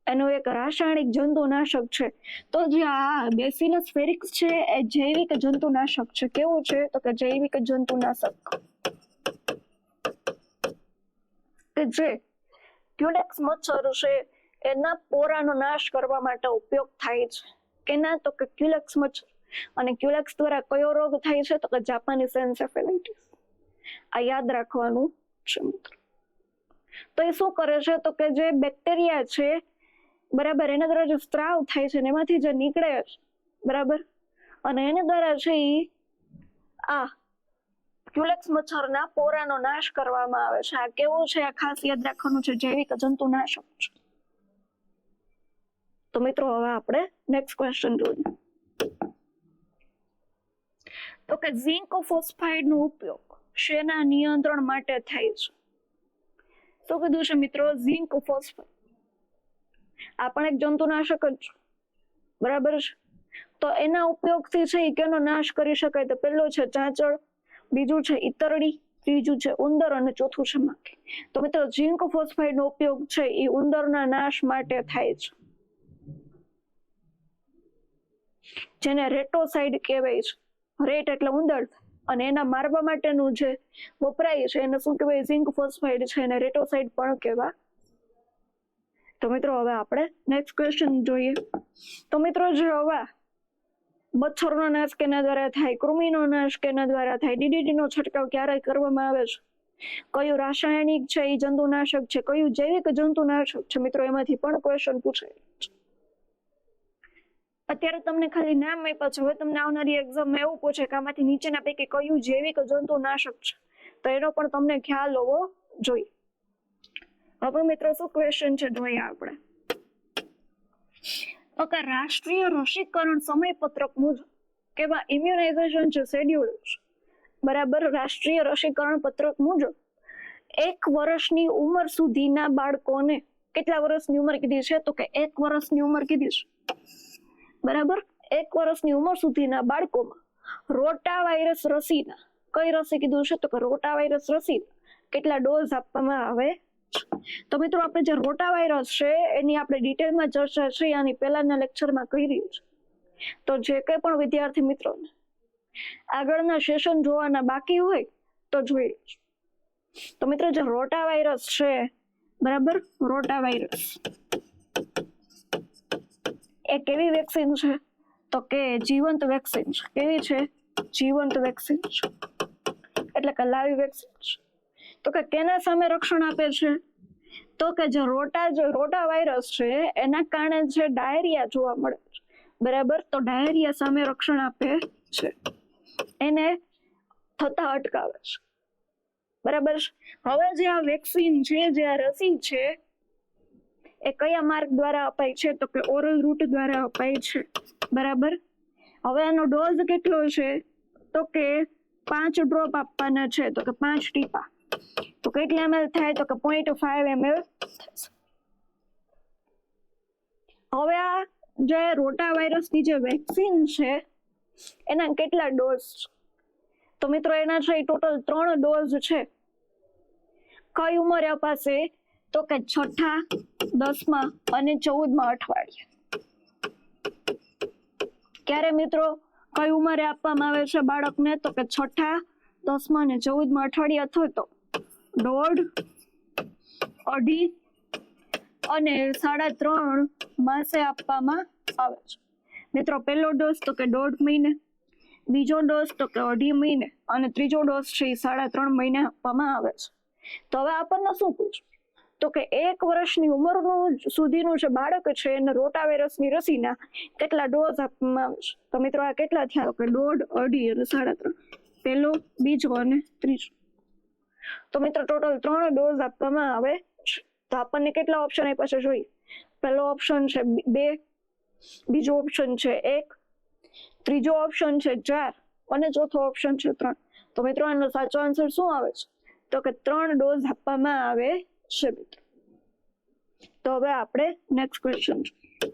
એનું એક રાસાયણિક જંતુનાશક છે. તો જે આ બેસિલસ ફેરિક્સ છે એ જૈવિક જંતુનાશક છે. કેવું છે તો કે જૈવિક જંતુનાશક કે જે ક્યુલેક્સ મચ્છર છે એના પોરાનો નાશ કરવા માટે ઉપયોગ થાય છે. કેના તો કે ક્યુલેક્સ મચ્છર. અને ક્યુલેક્સ દ્વારા કયો રોગ થાય છે તો કે જાપાનીઝ એન્સેફેલાઇટિસ. આ યાદ રાખવાનું છે મિત્રો. તો એ શું કરે છે તો કે જે બેક્ટેરિયા છે બરાબર એના દ્વારા જે સ્ત્રાવ થાય છે એમાંથી જે નીકળે છે બરાબર અને એના દ્વારા છે આ ક્યુલેક્સ મચ્છરના પોરાનો નાશ કરવામાં આવે છે. આ કેવું છે આ ખાસ યાદ રાખવાનું છે જૈવિક જંતુનાશક છે. તો મિત્રો હવે આપણે નેક્સ્ટ ક્વેશ્ચન જોઈએ. તો કે ઝિંક ફોસ્ફાઇડ નો ઉપયોગ શેના નિયંત્રણ માટે થાય છે. તો કીધું છે મિત્રો ઝિંક ફોસ્ફાઇડ આ પણ એક જંતુનાશક જ છે બરાબર છે. તો એના ઉપયોગથી છે એ કેનો નાશ કરી શકાય તો પહેલો છે ચાંચડ, બીજું છે ઈતરડી, ત્રીજું છે ઉંદર અને ચોથું છે માખી. તો મિત્રો ઝિંક ફોસ્ફાઇડ નો ઉપયોગ છે એ ઉંદરના નાશ માટે થાય છે જેને રેટોસાઇડ કહેવાય છે. રેટ એટલે ઉંદર અને એના મારવા માટેનું જે વપરાય છે એને શું કહેવાય ઝિંક ફોસ્ફાઇડ છે એને રેટોસાઇડ પણ કહેવાય. તો મિત્રો હવે આપણે નેક્સ્ટ ક્વેશ્ચન જોઈએ. તો મિત્રો જે હવે મચ્છરનો નાશ કેના દ્વારા થાય, કૃમિનો નાશ કેના દ્વારા થાય, ડીડીટી નો છંટકાવ ક્યારે કરવામાં આવે છે, કયું રાસાયણિક છે એ જંતુનાશક છે, કયું જૈવિક જંતુનાશક છે મિત્રો એમાંથી પણ ક્વેશ્ચન પૂછાય છે. અત્યારે તમને ખાલી નામ આપ્યા છે, હવે તમને આવનારી એક્ઝામમાં એવું પૂછે કે આમાંથી નીચેના પૈકી કયું જૈવિક જંતુનાશક છે તો એનો પણ તમને ખ્યાલ હોવો જોઈએ. હવે મિત્રો શું ક્વેશ્ચન છે જોઈએ આપણે. ઓકે, રાષ્ટ્રીય રસીકરણ સમયપત્રક મુજબ કેવા ઇમ્યુનાઇઝેશન છે શેડ્યુલ છે બરાબર. રાષ્ટ્રીય રસીકરણ પત્રક મુજબ 1 વર્ષની ઉંમર સુધીના બાળકોને કેટલા વર્ષની ઉંમર કીધી છે તો કે 1 વર્ષની ઉંમર કીધી છે બરાબર. 1 વર્ષની ઉંમર સુધીના બાળકોમાં રોટા વાયરસ રસીના કઈ રસી કીધું છે તો કે રોટા વાયરસ રસી કેટલા ડોઝ આપવામાં આવે તો મિત્રો આપણે જે રોટા વાયરસ છે એની આપણે ડિટેલમાં ચર્ચા છે આની પહેલાના લેક્ચરમાં કરી છે. તો જે કંઈ પણ વિદ્યાર્થી મિત્રોને આગળના સેશન જોવાના બાકી હોય તો જોઈ લેજો. તો મિત્રો જે રોટા વાયરસ છે, બરાબર, રોટા વાયરસ એ કેવી વેક્સિન છે? તો કે જીવંત વેક્સિન છે. કેવી છે? જીવંત વેક્સિન છે, એટલે કે લાઈવ વેક્સિન છે. તો કે કેના સામે રક્ષણ આપે છે? તો કે જે રોટા વાયરસ છે એના કારણે જે ડાયરિયા જોવા મળે છે, બરાબર, તો ડાયરિયા સામે રક્ષણ આપે છે, એને થતા અટકાવે છે, બરાબર. હવે જે આ વેક્સિન છે, જે આ રસી છે, એ કયા માર્ગ દ્વારા અપાય છે? તો કે ઓરલ રૂટ દ્વારા અપાય છે, બરાબર. હવે આનો ડોઝ કેટલો છે? તો કે 5 ડ્રોપ આપવાના છે, તો કે 5 ટીપા. તો કેટલા ml થાય? તો કે 0.5 ml થશે. હવે આ જે રોટા વાયરસની જે વેક્સિન છે એના કેટલા ડોઝ છે? તો મિત્રો એના છે ટોટલ 3 ડોઝ છે. કઈ ઉંમરે અપાશે? તો કે 6, 10 અને 14 અઠવાડિયે. ક્યારે મિત્રો કઈ ઉંમરે આપવામાં આવે છે બાળકને? તો કે 6, 10 અને 14 અઠવાડિયે, અથવા તો 1.5, 2.5 અને 3.5 માસે આપવામાં આવે છે. મિત્રો પહેલો ડોઝ તો કે 1.5 મહિને, બીજો ડોઝ તો કે 2.5 મહિને અને ત્રીજો ડોઝ છે 3.5 મહિને આપવામાં આવે છે. તો હવે આપણને શું પૂછ્યું? તો કે 1 વર્ષની ઉંમરનું સુધીનું જે બાળક છે એને રોટા વાયરસની રસીના કેટલા ડોઝ આપવામાં આવે છે? તો મિત્રો આ કેટલા થયા? તો કે 1.5, 2.5 અને 3.5. પહેલો, બીજો અને ત્રીજો. તો મિત્રો ટોટલ 3 ડોઝ આપવામાં આવે છે. તો આપણને કેટલા ઓપ્શન આપ્યા છે જોઈએ. પહેલો ઓપ્શન છે 2, બીજો ઓપ્શન છે 1, ત્રીજો ઓપ્શન છે 4 અને ચોથો ઓપ્શન છે 3. તો મિત્રો આનો સાચો આન્સર શું આવે છે? તો કે 3 ડોઝ આપવામાં આવે છે મિત્રો. તો હવે આપણે નેક્સ્ટ ક્વેશ્ચન જોઈએ.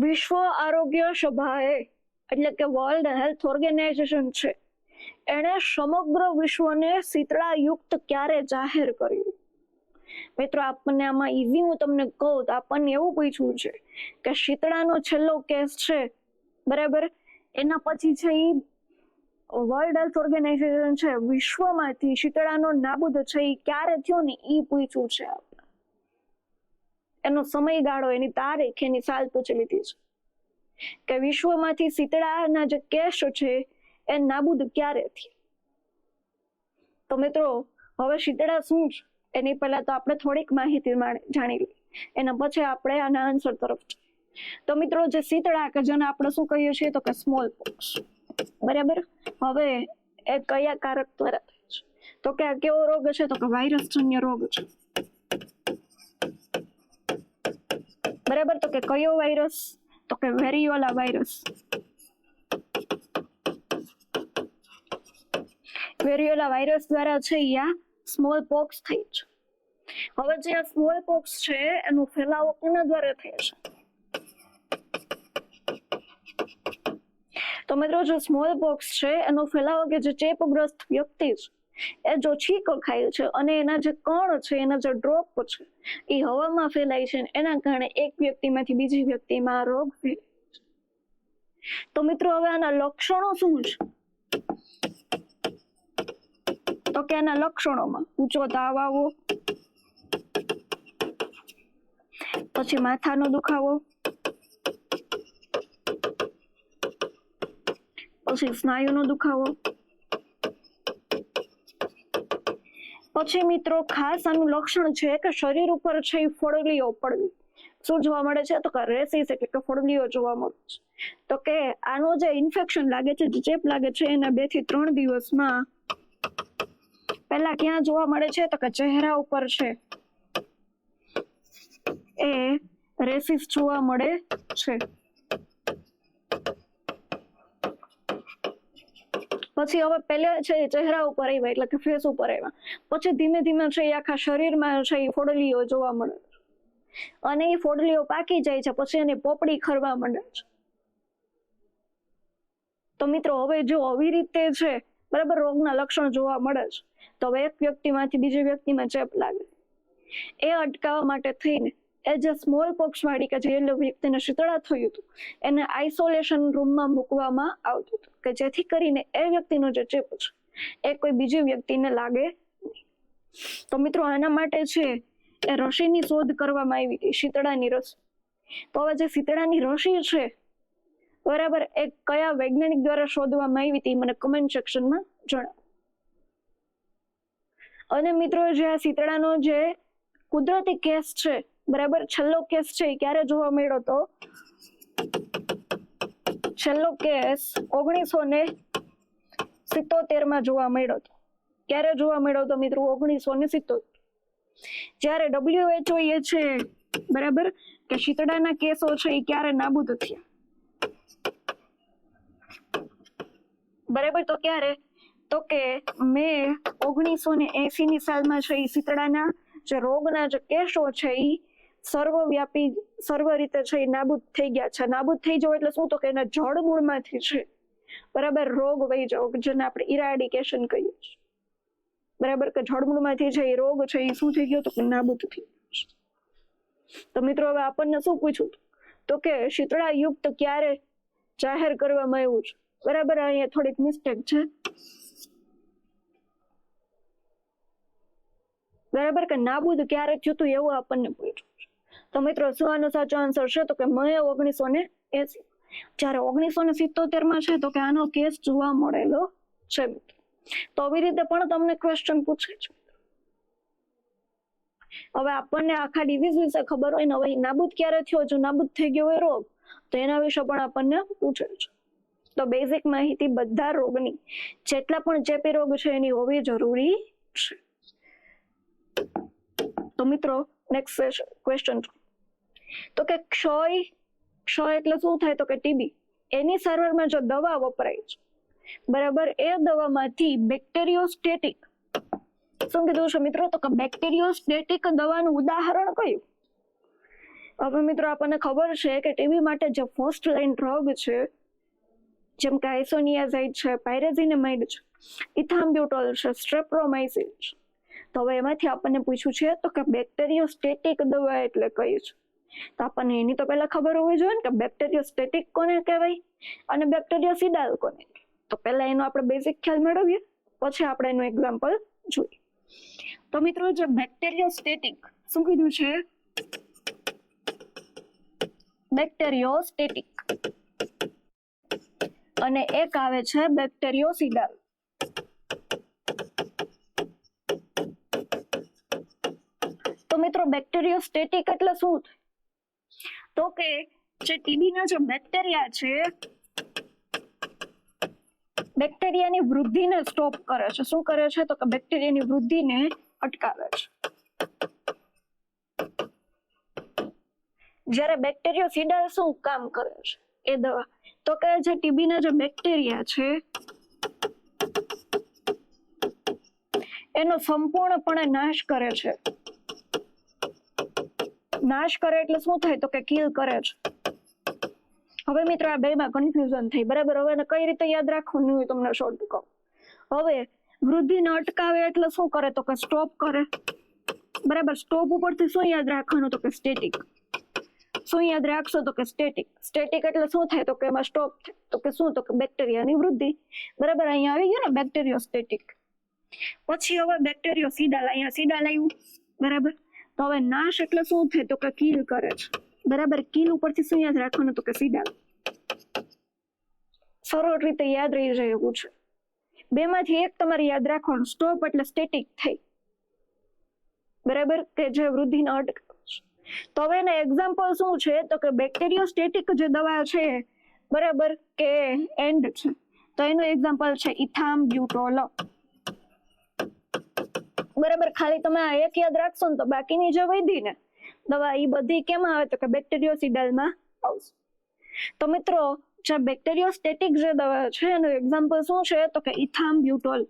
વિશ્વ આરોગ્ય સભાએ, એટલે કે વર્લ્ડ હેલ્થ ઓર્ગેનાઇઝેશન છે, એણે સમગ્ર વિશ્વને શીતળાયુક્ત ક્યારે જાહેર કર્યું? મિત્રો આપણને આમાં ઈઝી હું તમને કહું તો આપણને એવું પૂછ્યું છે કે શીતળાનો છેલ્લો કેસ છે, બરાબર, એના પછી છે એ વર્લ્ડ હેલ્થ ઓર્ગેનાઇઝેશન છે વિશ્વમાંથી શીતળાનો નાબૂદ છે એ ક્યારે થયો ને એ પૂછ્યું છે આપણે. એનો સમયગાળો, એની તારીખ, એની સાલ પૂછી લીધી છે કે વિશ્વમાંથી શીતળાના જે કેસ છે એ નાબૂદ ક્યારે થયા. તો મિત્રો હવે શીતળા શું છે એની પહેલા તો આપણે થોડીક માહિતી જાણી લઈએ, એના પછી આપણે આના આન્સર તરફ જઈએ. તો મિત્રો જે શીતળા કે જેને આપણે શું કહીએ છીએ તો કે સ્મોલ પોક્સ, બરાબર. હવે એ કયા કારક દ્વારા થાય છે? તો કે આ કેવો રોગ છે? તો કે વાયરસજન્ય રોગ છે, બરાબર. તો કે કયો વાયરસ? તો કે વેરિયોલા વાયરસ. વેરિયોલા વાયરસ દ્વારા છે આ સ્મોલ પોક્સ થઈ છે. હવે જે આ સ્મોલ પોક્સ છે એનો ફેલાવો કોના દ્વારા થાય છે? તો મિત્રો જે સ્મોલ પોક્સ છે એનો ફેલાવો કે જે ચેપગ્રસ્ત વ્યક્તિ છે એ જો છીંક ખાય છે અને એના જે કણ છે, એના જે ડ્રોપ છે એ હવામાં ફેલાય છે, એના કારણે એક વ્યક્તિમાંથી બીજી વ્યક્તિમાં રોગ ફેલાય છે. તો મિત્રો હવે આના લક્ષણો શું છે? તો કે આના લક્ષણોમાં ઊંચો તાવ આવવો, પછી માથાનો દુખાવો, પછી સ્નાયુનો દુખાવો, પછી મિત્રો ખાસ આનું લક્ષણ છે કે શરીર ઉપર છે એ ફોડલીઓ પડવી. શું જોવા મળે છે? તો કે રેસિસ, એટલે કે ફોડલીઓ જોવા મળે છે. તો કે આનો જે ઇન્ફેક્શન લાગે છે, જે ચેપ લાગે છે, એના 2 થી 3 દિવસમાં પહેલા ક્યાં જોવા મળે છે? તો કે ચહેરા ઉપર છે એ રેસિસ જોવા મળે છે. પછી હવે પહેલા છે ચહેરા ઉપર આવ્યા, એટલે કે ફેસ ઉપર આવ્યા, પછી ધીમે ધીમે છે એ આખા શરીરમાં છે એ ફોડલીઓ જોવા મળે છે અને એ ફોડલીઓ પાકી જાય છે, પછી એની પોપડી ખરવા માંડે છે. તો મિત્રો હવે જો આવી રીતે છે બરાબર, રોગના લક્ષણ જોવા મળે છે, તો હવે એક વ્યક્તિમાંથી બીજી વ્યક્તિમાં ચેપ લાગે, એ અટકાવવા માટે થઈને એ જે સ્મોલ પોક્સ વાળી કે જે વ્યક્તિને શીતળા થયું હતું એને આઇસોલેશન રૂમમાં મૂકવામાં આવતું હતું કે જેથી કરીને એ વ્યક્તિનો જે ચેપ છે એ કોઈ બીજી વ્યક્તિને લાગે નહીં. તો મિત્રો આના માટે છે એ રસીની શોધ કરવામાં આવી હતી, શીતળાની રસી. તો હવે જે શીતળાની રસી છે બરાબર, એ કયા વૈજ્ઞાનિક દ્વારા શોધવામાં આવી હતી મને કમેન્ટ સેક્શનમાં જણાવો. અને મિત્રો જે આ શીતળાનો જે કુદરતી કેસ છે બરાબર, છેલ્લો કેસ છે એ ક્યારે જોવા મળ્યો તો છેલ્લો કેસ 1977 જોવા મળ્યો હતો. ક્યારે જોવા મળ્યો હતો મિત્રો? 1977, જ્યારે WHO એ છે બરાબર કે શીતળાના કેસો છે એ ક્યારે નાબૂદ થયા બરાબર. તો ક્યારે? તો કે મે 1980 ની સાલમાં છે એ શીતળાના જે રોગના જે કેસો છે એ સર્વવ્યાપી સર્વ રીતે છે એ નાબૂદ થઈ ગયા છે. નાબૂદ થઈ જવો એટલે શું? તો કે એના જડમૂળમાંથી છે બરાબર રોગ વહી જવો, જેને આપણે ઇરાડિકેશન કહીએ છીએ બરાબર, કે જડમૂળમાંથી છે એ રોગ છે એ શું થઈ ગયો? તો કે નાબૂદ થઈ ગયો. તો મિત્રો હવે આપણને શું પૂછ્યું તો કે શીતળા યુક્ત ક્યારે જાહેર કરવામાં આવ્યું છે બરાબર. અહીંયા થોડીક મિસ્ટેક છે બરાબર, કે નાબૂદ ક્યારે થયું હતું એવું આપણને પૂછ્યું છે. તો મિત્રો શું આનો સાચો આન્સર છે? તો કે મે 1980, જ્યારે 1977 છે તો કે આનો કેસ જોવા મળેલો છે. તો આવી રીતે પણ તમને ક્વેશ્ચન પૂછે છે. હવે આપણને આખા ડિઝીઝ વિશે ખબર હોય ને, હવે નાબૂદ ક્યારે થયો, જો નાબૂદ થઈ ગયો હોય રોગ તો એના વિશે પણ આપણને પૂછે છે. તો બેઝિક માહિતી બધા રોગની, જેટલા પણ ચેપી રોગ છે એની હોવી જરૂરી છે. તો મિત્રો નેક્સ્ટ ક્વેશ્ચન, તો કે ક્ષય એટલે શું થાય? તો કે ટીબી. એની સારવારમાં જો દવા વપરાય છે બરાબર, એ દવામાંથી બેક્ટેરિયોસ્ટેટિક, શું કીધું છે મિત્રો? તો કે બેક્ટેરિયોસ્ટેટિક દવાનું ઉદાહરણ કયું? હવે મિત્રો આપણને ખબર છે કે ટીબી માટે જે ફર્સ્ટ લાઈન ડ્રગ છે જેમ કે આઇસોનિયાઝાઇડ છે, પાયરેઝિનામાઇડ છે, ઇથામ્બ્યુટોલ છે, સ્ટ્રેપ્ટોમાઇસિન છે. તો હવે એમાંથી આપણને પૂછ્યું છે તો કે બેક્ટેરિયોસ્ટેટિક દવા એટલે કઈ છે? તો આપણને એની તો પહેલા ખબર હોવી જોઈએ ને કે બેક્ટેરિયોસ્ટેટિક કોને કહેવાય અને બેક્ટેરિયોસિડાલ કોને. તો પહેલા એનો આપણે બેઝિક ખ્યાલ મેળવીએ, પછી આપણે એનું એક્ઝામ્પલ જોઈએ. તો મિત્રો જે બેક્ટેરિયોસ્ટેટિક શું કીધું છે? બેક્ટેરિયોસ્ટેટિક અને એક આવે છે બેક્ટેરિયોસિડાલ. તો મિત્રો બેક્ટેરિયોસ્ટેટિક એટલે શું થાય? તો કે જે ટીબી ના જે બેક્ટેરિયા છે, બેક્ટેરિયાની વૃદ્ધિને સ્ટોપ કરે છે. શું કરે છે? તો કે બેક્ટેરિયાની વૃદ્ધિને અટકાવે છે. જ્યારે બેક્ટેરિયોસિડાલ શું કામ કરે છે એ દવા? તો કે જે ટીબી ના જે બેક્ટેરિયા છે એનો સંપૂર્ણપણે નાશ કરે છે. નાશ કરે એટલે શું થાય? તો કે કિલ કરે છે. હવે મિત્રો આ બેમાં કન્ફ્યુઝન થઈ બરાબર. હવે કઈ રીતે યાદ રાખવું હું તમને શોર્ટ કહું. હવે વૃદ્ધિને અટકાવે એટલે શું કરે? તો કે સ્ટોપ કરે બરાબર. સ્ટોપ ઉપરથી શું યાદ રાખવાનું? તો કે સ્ટેટિક. શું યાદ રાખશો? તો કે સ્ટેટિક. સ્ટેટિક એટલે શું થાય? તો કે એમાં સ્ટોપ થાય. તો કે શું? તો કે બેક્ટેરિયાની વૃદ્ધિ બરાબર. અહીંયા આવી ગયું ને બેક્ટેરિયોસ્ટેટિક. પછી હવે બેક્ટેરિયોસિડાલ, અહીંયા સિડાલ આવ્યું બરાબર. તો હવે નાશ એટલે શું થાય? તો કે કિલ કરે છે બરાબર. કિલ ઉપરથી શું યાદ રાખવાનું? તો કે સિડાલ. સરળ રીતે યાદ રહી જાય એવું છે. બેમાંથી એક તમારે યાદ રાખવાનું. સ્ટોપ એટલે સ્ટેટિક થઈ બરાબર, કે જે વૃદ્ધિને અટકાવે છે. તો હવે એના એક્ઝામ્પલ શું છે? તો કે બેક્ટેરિયોસ્ટેટિક જે દવા છે બરાબર કે એન્ડ છે, તો એનું એક્ઝામ્પલ છે ઇથામ્બ્યુટોલ બરાબર. ખાલી તમે આ એક યાદ રાખશો ને તો બાકીની જે વધી ને દવા એ બધી કેમાં આવે? તો કે બેક્ટેરિયોસિડાલમાં આવશે. તો મિત્રો જે બેક્ટેરિયોસ્ટેટિક જે દવા છે એનું એક્ઝામ્પલ શું છે? તો કે ઇથામ્બ્યુટોલ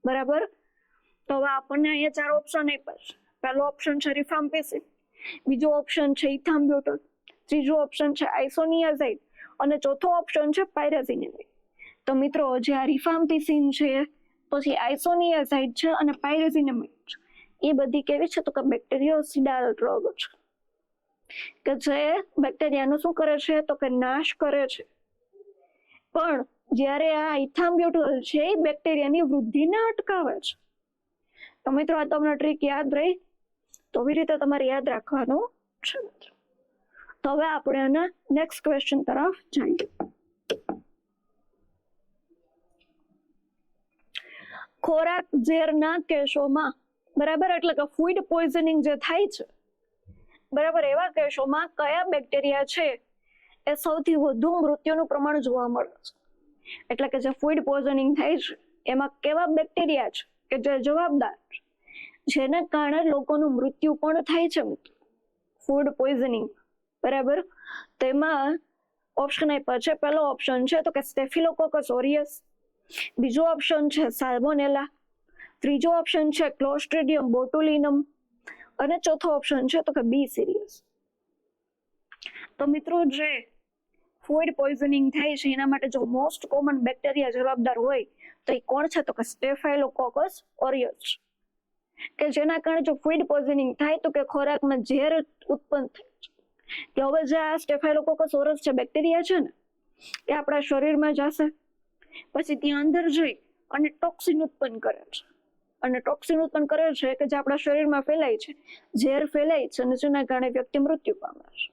બરાબર. તો હવે આપણને અહીંયા 4 ઓપ્શન આપ્યા છે. પહેલો ઓપ્શન છે રિફામ્પિસિન, બીજો ઓપ્શન છે ઇથામ્બ્યુટોલ, ત્રીજો ઓપ્શન છે આઇસોનિયાઝાઇડ અને ચોથો ઓપ્શન છે પાયરેઝિનામાઇડ. તો મિત્રો જે આ રિફામ્પિસિન છે, પછી આઇસોનિયાઝાઇડ છે અને પાયરેઝિનામાઇડ છે, એ બધી કેવી છે તો કે બેક્ટેરિયોસિડાલ ડ્રગ છે કે જે બેક્ટેરિયાનો શું કરે છે તો કે નાશ કરે છે. પણ જ્યારે આ ઇથામ્બ્યુટોલ છે એ બેક્ટેરિયાની વૃદ્ધિને અટકાવે છે. તો મિત્રો આ તમને ટ્રીક યાદ રહી, તો એવી રીતે તમારે યાદ રાખવાનું છે. તો હવે આપણે આના નેક્સ્ટ ક્વેશ્ચન તરફ જઈએ. ખોરાક ઝેરના કેસોમાં, બરાબર, એટલે કે ફૂડ પોઈઝનિંગ જે થાય છે, બરાબર, એવા કેસોમાં કયા બેક્ટેરિયા છે એ સૌથી વધુ મૃત્યુનું પ્રમાણ જોવા મળે છે? એટલે કે જે ફૂડ પોઈઝનિંગ થાય છે એમાં કેવા બેક્ટેરિયા છે કે જે જવાબદાર છે, જેના કારણે લોકોનું મૃત્યુ પણ થાય છે ફૂડ પોઈઝનિંગ, બરાબર? તેમાં ઓપ્શન આપ્યા છે. પહેલો ઓપ્શન છે તો કે સ્ટેફિલોકોકસ ઓરિયસ, બીજો ઓપ્શન છે સાલ્મોનેલા, ત્રીજો ઓપ્શન છે ક્લોસ્ટ્રીડિયમ બોટુલિનમ અને ચોથો ઓપ્શન છે તો કે બી સિરિયસ. તો મિત્રો જે ફૂડ પોઈઝનિંગ થાય છે એના માટે જો મોસ્ટ કોમન બેક્ટેરિયા જવાબદાર હોય તો એ કોણ છે તો કે સ્ટેફાઇલોકોકસ ઓરિયસ, કે જેના કારણે જો ફૂડ પોઈઝનિંગ થાય તો કે ખોરાકમાં ઝેર ઉત્પન્ન થાય છે. કે હવે જે આ સ્ટેફાઇલોકોકસ ઓરિયસ છે બેક્ટેરિયા છે ને એ આપણા શરીરમાં જશે, પછી ત્યાં અંદર જઈ અને ટોક્સિન ઉત્પન્ન કરે છે, અને ટોક્સિન ઉત્પન્ન કરે છે કે જે આપણા શરીરમાં ફેલાય છે, ઝેર ફેલાય છે અને જેના કારણે વ્યક્તિ મૃત્યુ પામે છે.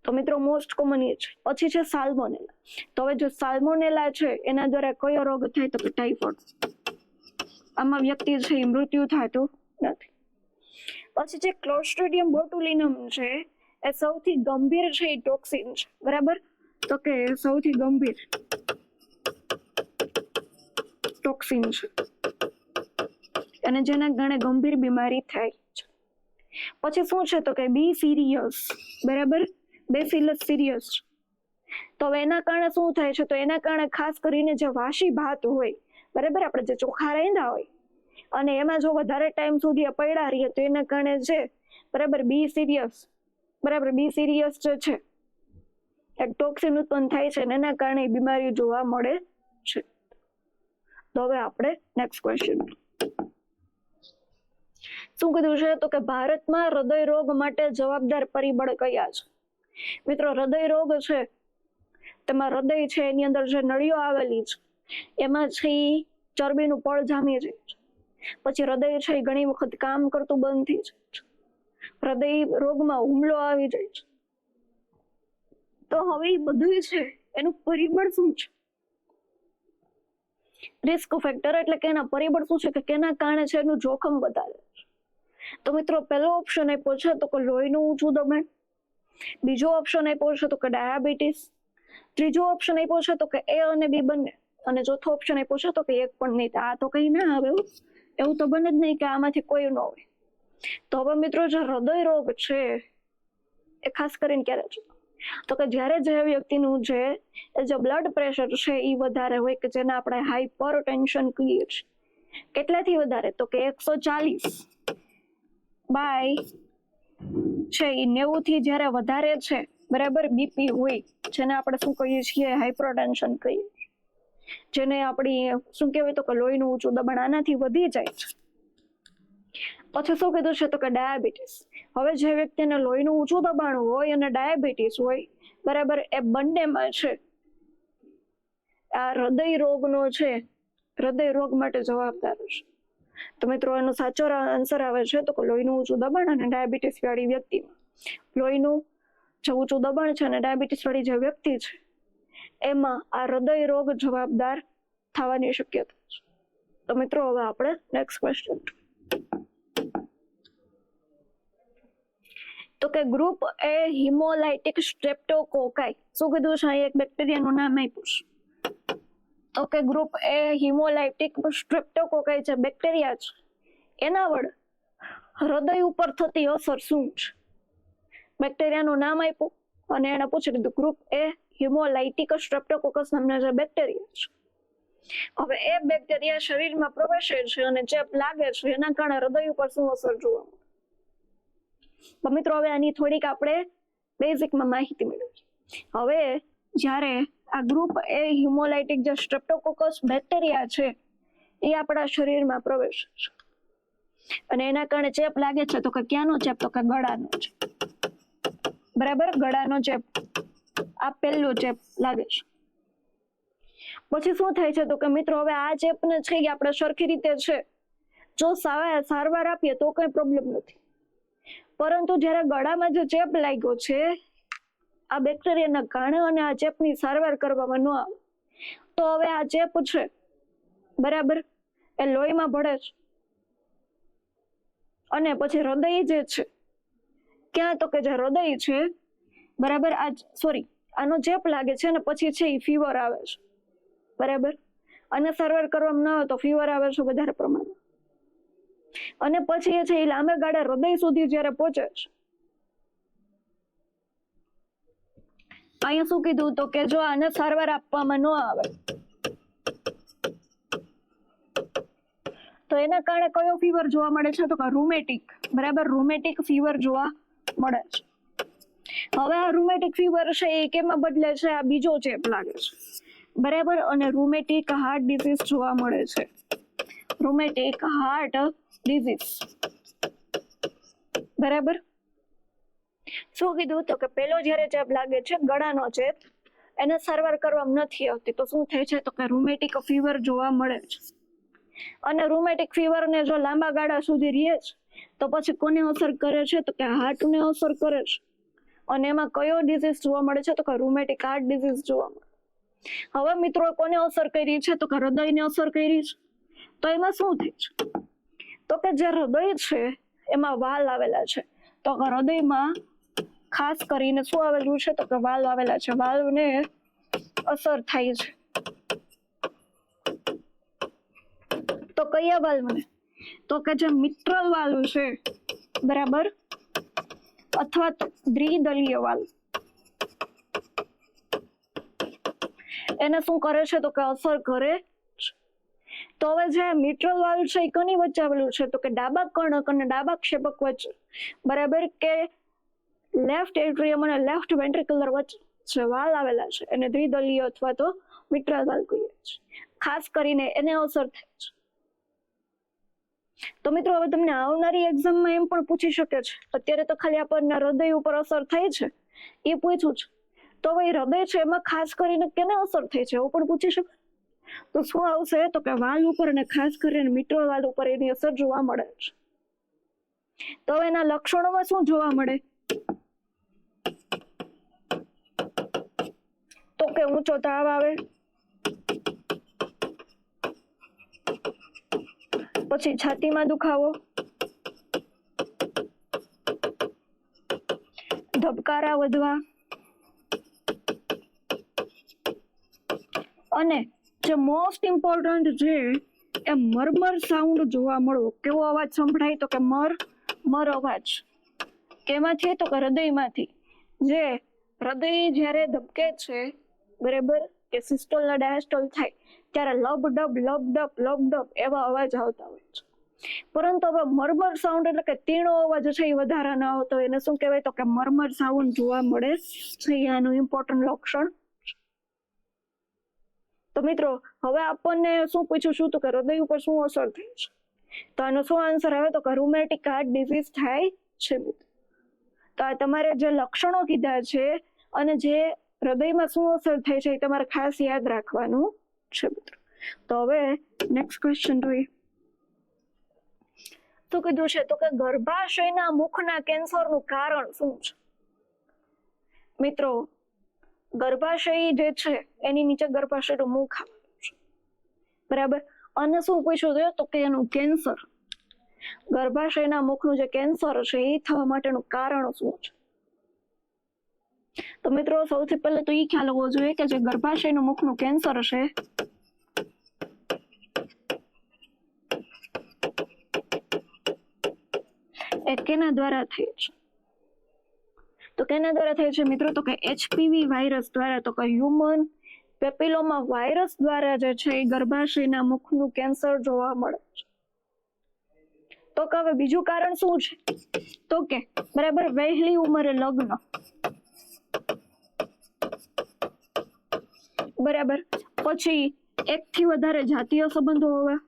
તો મિત્રો મોસ્ટ કોમન એ છે. પછી છે સાલ્મોનેલા. તો હવે જો સાલ્મોનેલા છે એના દ્વારા કયો રોગ થાય તો કે ટાઇફોઇડ. આમાં વ્યક્તિ છે એ મૃત્યુ થતું નથી. પછી જે ક્લોસ્ટ્રીડિયમ બોટુલિનમ છે એ સૌથી ગંભીર છે એ ટોક્સિન છે, બરાબર? તો કે સૌથી ગંભીર ટોક્સિન છે અને જેના કારણે ગંભીર બીમારી થાય છે. પછી શું છે તો કે બી સિરિયસ, બરાબર, બેસિલસ સિરિયસ. તો એના કારણે શું થાય છે તો એના કારણે ખાસ કરીને જે વાસી ભાત હોય, બરાબર, આપણે જે ચોખા રાંધ્યા હોય અને એમાં જો વધારે ટાઈમ સુધી પડ્યા રહીએ તો એના કારણે જે, બરાબર, બી સિરિયસ, બરાબર, બી સિરિયસ જે છે એક ટોક્સિન ઉત્પન્ન થાય છે અને એના કારણે બીમારી જોવા મળે છે. તો હવે આપણે નેક્સ્ટ ક્વેશ્ચન શું કીધું છે તો કે ભારતમાં હૃદય રોગ માટે જવાબદાર પરિબળ કયા છે? મિત્રો હૃદય રોગ છે તેમાં હૃદય છે એની અંદર જે નળીઓ આવેલી છે એમાં છે ચરબીનું પળ જામી જાય છે, પછી હૃદય છે એ ઘણી વખત કામ કરતું બંધ થઈ જાય છે, હૃદય રોગમાં હુમલો આવી જાય છે. તો હવે એ બધું છે એનું પરિબળ શું છે? રિસ્ક ફેક્ટર એટલે કે એના પરિબળ શું છે કે કેના કારણે છે એનું જોખમ વધારે છે. તો મિત્રો પહેલો ઓપ્શન આપ્યો છે તો કે લોહીનું ઊંચું દબાણ, બીજો ઓપ્શન આપ્યો છે તો કે ડાયાબિટીસ, ત્રીજો ઓપ્શન આપ્યો છે તો કે એ અને બી બંને, અને ચોથો ઓપ્શન આપ્યો છે તો કે એક પણ નહીં. આ તો કઈ ના આવે, એવું તો બને જ નહીં કે આમાંથી કોઈ ન હોય. તો હવે મિત્રો જે હૃદય રોગ છે એ ખાસ કરીને ક્યારે છે તો કે જ્યારે જે વ્યક્તિનું જે બ્લડ પ્રેશર છે એ વધારે હોય, કે જેને આપણે હાઈપર ટેન્શન કહીએ છીએ. કેટલાથી વધારે તો કે 140/છે એ 90 થી જ્યારે વધારે છે, બરાબર, બીપી હોય, જેને આપણે શું કહીએ છીએ હાઇપરટેન્શન કહીએ, જેને આપણી શું કહેવાય તો કે લોહીનું ઊંચું દબાણ આનાથી વધી જાય છે. પછી શું કીધું છે તો કે ડાયાબિટીસ. હવે જે વ્યક્તિને લોહીનું ઊંચું દબાણ હોય અને ડાયાબિટીસ હોય, બરાબર, એ બંનેમાં છે આ હૃદય રોગનો છે, હૃદય રોગ માટે જવાબદાર છે. તો મિત્રો એનો સાચો આન્સર આવે છે તો કે લોહીનું ઊંચું દબાણ અને ડાયાબિટીસ વાળી વ્યક્તિમાં લોહીનું જે ઊંચું દબાણ છે અને ડાયાબિટીસ વાળી જે વ્યક્તિ છે એમાં આ હૃદય રોગ જવાબદાર થવાની શક્યતા છે. તો મિત્રો હવે આપણે નેક્સ્ટ ક્વેશ્ચન તો કે ગ્રુપ એ હિમોલાઇટિક સ્ટ્રેપ્ટોકોકાઈ. શું કીધું છે અહીં એક બેક્ટેરિયાનું નામ આપ્યું છે તો કે ગ્રુપ એ હિમોલાઇટિક સ્ટ્રેપ્ટોકોકાઈ જે બેક્ટેરિયા છે એના વડે હૃદય ઉપર થતી અસર શું છે? બેક્ટેરિયાનું નામ આપ્યું અને એને પૂછી લીધું ગ્રુપ એ હિમોલાઇટિક સ્ટ્રેપ્ટોકોકસ નામના જે બેક્ટેરિયા છે. હવે એ બેક્ટેરિયા શરીરમાં પ્રવેશે છે અને ચેપ લાગે છે એના કારણે હૃદય ઉપર શું અસર જોવા મળે? તો મિત્રો હવે આની થોડીક આપણે બેઝિકમાં માહિતી મેળવી. હવે જ્યારે આ ગ્રુપ એ હિમોલાઇટિક જે સ્ટ્રેપ્ટોકોકસ બેક્ટેરિયા છે એ આપણા શરીરમાં પ્રવેશે છે અને એના કારણે ચેપ લાગે છે. તો કે ક્યાંનો ચેપ? તો કે ગળાનો ચેપ. બરાબર, ગળાનો ચેપ આ પહેલો ચેપ લાગે છે. પછી શું થાય છે? તો કે મિત્રો હવે આ ચેપને છે કે આપણે સરખી રીતે છે જો સારવાર આપીએ તો કઈ પ્રોબ્લેમ નથી, પરંતુ જ્યારે ગળામાં જે ચેપ લાગ્યો છે આ બેક્ટેરિયાના કારણે અને આ ચેપની સારવાર કરવામાં ન આવે તો હવે આ ચેપ છે બરાબર એ લોહીમાં ભળે છે અને પછી હૃદય જે છે ક્યાં? તો કે જે હૃદય છે બરાબર આનો ચેપ લાગે છે અને પછી છે એ ફીવર આવે છે બરાબર, અને સારવાર કરવામાં ન આવે તો ફીવર આવે છે વધારે પ્રમાણમાં અને પછી એ છે એ લાંબા ગાળે હૃદય સુધી જ્યારે પહોંચે છે. અહીંયા શું કીધું? તો કે જો આને સારવાર આપવામાં ન આવે તો એના કારણે કયો ફીવર જોવા મળે છે? તો કે રૂમેટિક. બરાબર, રૂમેટિક ફીવર જોવા મળે છે. હવે આ રૂમેટિક ફીવર છે એ કેમાં બદલે છે? આ બીજો ચેપ લાગે છે બરાબર, અને રૂમેટિક હાર્ટ ડિઝીઝ જોવા મળે છે. રૂમેટિક હાર્ટ ડિઝીઝ બરાબર. શું કીધું? તો કે પેલો જ્યારે ચેપ લાગે છે ગળાનો ચેપ એને સારવાર કરવામાં નથી આવતી તો શું થાય છે? તો કે રૂમેટિક ફીવર જોવા મળે છે. અને રૂમેટિક ફીવર ને જો લાંબા ગાળા સુધી રહે છે તો પછી કોને અસર કરે છે? તો કે હાર્ટને અસર કરે છે. અને એમાં કયો ડિઝીઝ જોવા મળે છે? તો કે રૂમેટિક હાર્ટ ડિઝીઝ જોવા મળે. હવે મિત્રો કોને અસર કરી છે? તો કે હૃદયને અસર કરી છે. તો એમાં શું થાય છે? તો કે જે હૃદય છે એમાં વાલ આવેલા છે. તો કે હૃદયમાં ખાસ કરીને શું આવેલું છે? તો કે વાલ્વ આવેલા છે. વાલ્વને અસર થાય છે. તો કયા વાલ્વને? તો કે જે મિટ્રલ વાલ્વ છે બરાબર, અથવા તો દ્વિદલીય વાલ્વ એને શું કરે છે? તો કે અસર કરે છે. તો હવે જે મિટ્રલ વાલ્વ છે એ કોની વચ્ચે આવેલું છે? તો કે ડાબા કર્ણક અને ડાબા ક્ષેપક વચ્ચે બરાબર, કે લેફ્ટ એટ્રિયમ અને લેફ્ટ વેન્ટ્રિક્યુલર વચ્ચે વાલ્વ આવેલા છે એને દ્વિદલીય અથવા તો મિટ્રલ વાલ્વ કહીએ છીએ. ખાસ કરીને એને અસર થાય છે. તો મિત્રો હવે તમને આવનારી એક્ઝામમાં એમ પણ પૂછી શકે છે, અત્યારે તો ખાલી આપણને હૃદય ઉપર અસર થાય છે એ પૂછ્યું છે, તો હવે હૃદય છે એમાં ખાસ કરીને કેને અસર થાય છે એવું પણ પૂછી શકે. તો શું આવશે? તો કે વાલ્વ ઉપર અને ખાસ કરીને મિટ્રલ વાલ્વ ઉપર એની અસર જોવા મળે છે. તો એના લક્ષણોમાં શું જોવા મળે? તો કે ઊંચો તાવ આવે, પછી છાતીમાં દુખાવો, ધબકારા વધવા અને જે મોસ્ટ ઇમ્પોર્ટન્ટ છે એ મરમર સાઉન્ડ જોવા મળવો. કેવો અવાજ સંભળાય? તો કે મર અવાજ. કેમાંથી? તો કે હૃદયમાંથી. જે હૃદય જ્યારે ધબકે છે બરાબર, કે સિસ્ટોલ ના ડાયસ્ટોલ થાય ત્યારે લબ ડબ એવા અવાજ આવતા હોય છે. પરંતુ હવે મરમર સાઉન્ડ એટલે કે તીણો અવાજ છે એ વધારે ના આવતો, એને શું કહેવાય? તો કે મરમર સાઉન્ડ જોવા મળે છે. આનું ઇમ્પોર્ટન્ટ લક્ષણ. તો મિત્રો હવે આપણને શું પૂછ્યું શું? તો કે હૃદય ઉપર શું અસર થાય છે? તો આનો શું આન્સર આવે? તો કે રૂમેટિક હાર્ટ ડિઝીઝ થાય છે. તો આ તમારે જે લક્ષણો કીધા છે અને જે હૃદયમાં શું અસર થાય છે એ તમારે ખાસ યાદ રાખવાનું છે મિત્રો. તો હવે નેક્સ્ટ ક્વેશ્ચન જોઈએ. શું કીધું છે? તો કે ગર્ભાશયના મુખના કેન્સરનું કારણ શું છે? મિત્રો ગર્ભાશય જે છે એની નીચે ગર્ભાશયનું મુખ આવેલું છે બરાબર, અને શું પૂછ્યું છે? તો કે એનું કેન્સર, ગર્ભાશયના મુખનું જે કેન્સર છે એ થવા માટેનું કારણ શું છે? તો મિત્રો સૌથી પહેલા તો એ ખ્યાલ હોવો જોઈએ કે જે ગર્ભાશયનું મુખનું કેન્સર છે એ કેના દ્વારા થાય છે? તો કેના દ્વારા થાય છે મિત્રો? તો કે HPV વાયરસ દ્વારા. તો કે હ્યુમન પેપિલોમા વાયરસ દ્વારા જે છે એ ગર્ભાશયના મુખનું કેન્સર જોવા મળે છે. તો કે હવે બીજું કારણ શું છે? તો કે બરાબર વહેલી ઉંમરે લગ્ન. બરાબર. પછી એક થી વધારે જાતીય સંબંધો હોવા,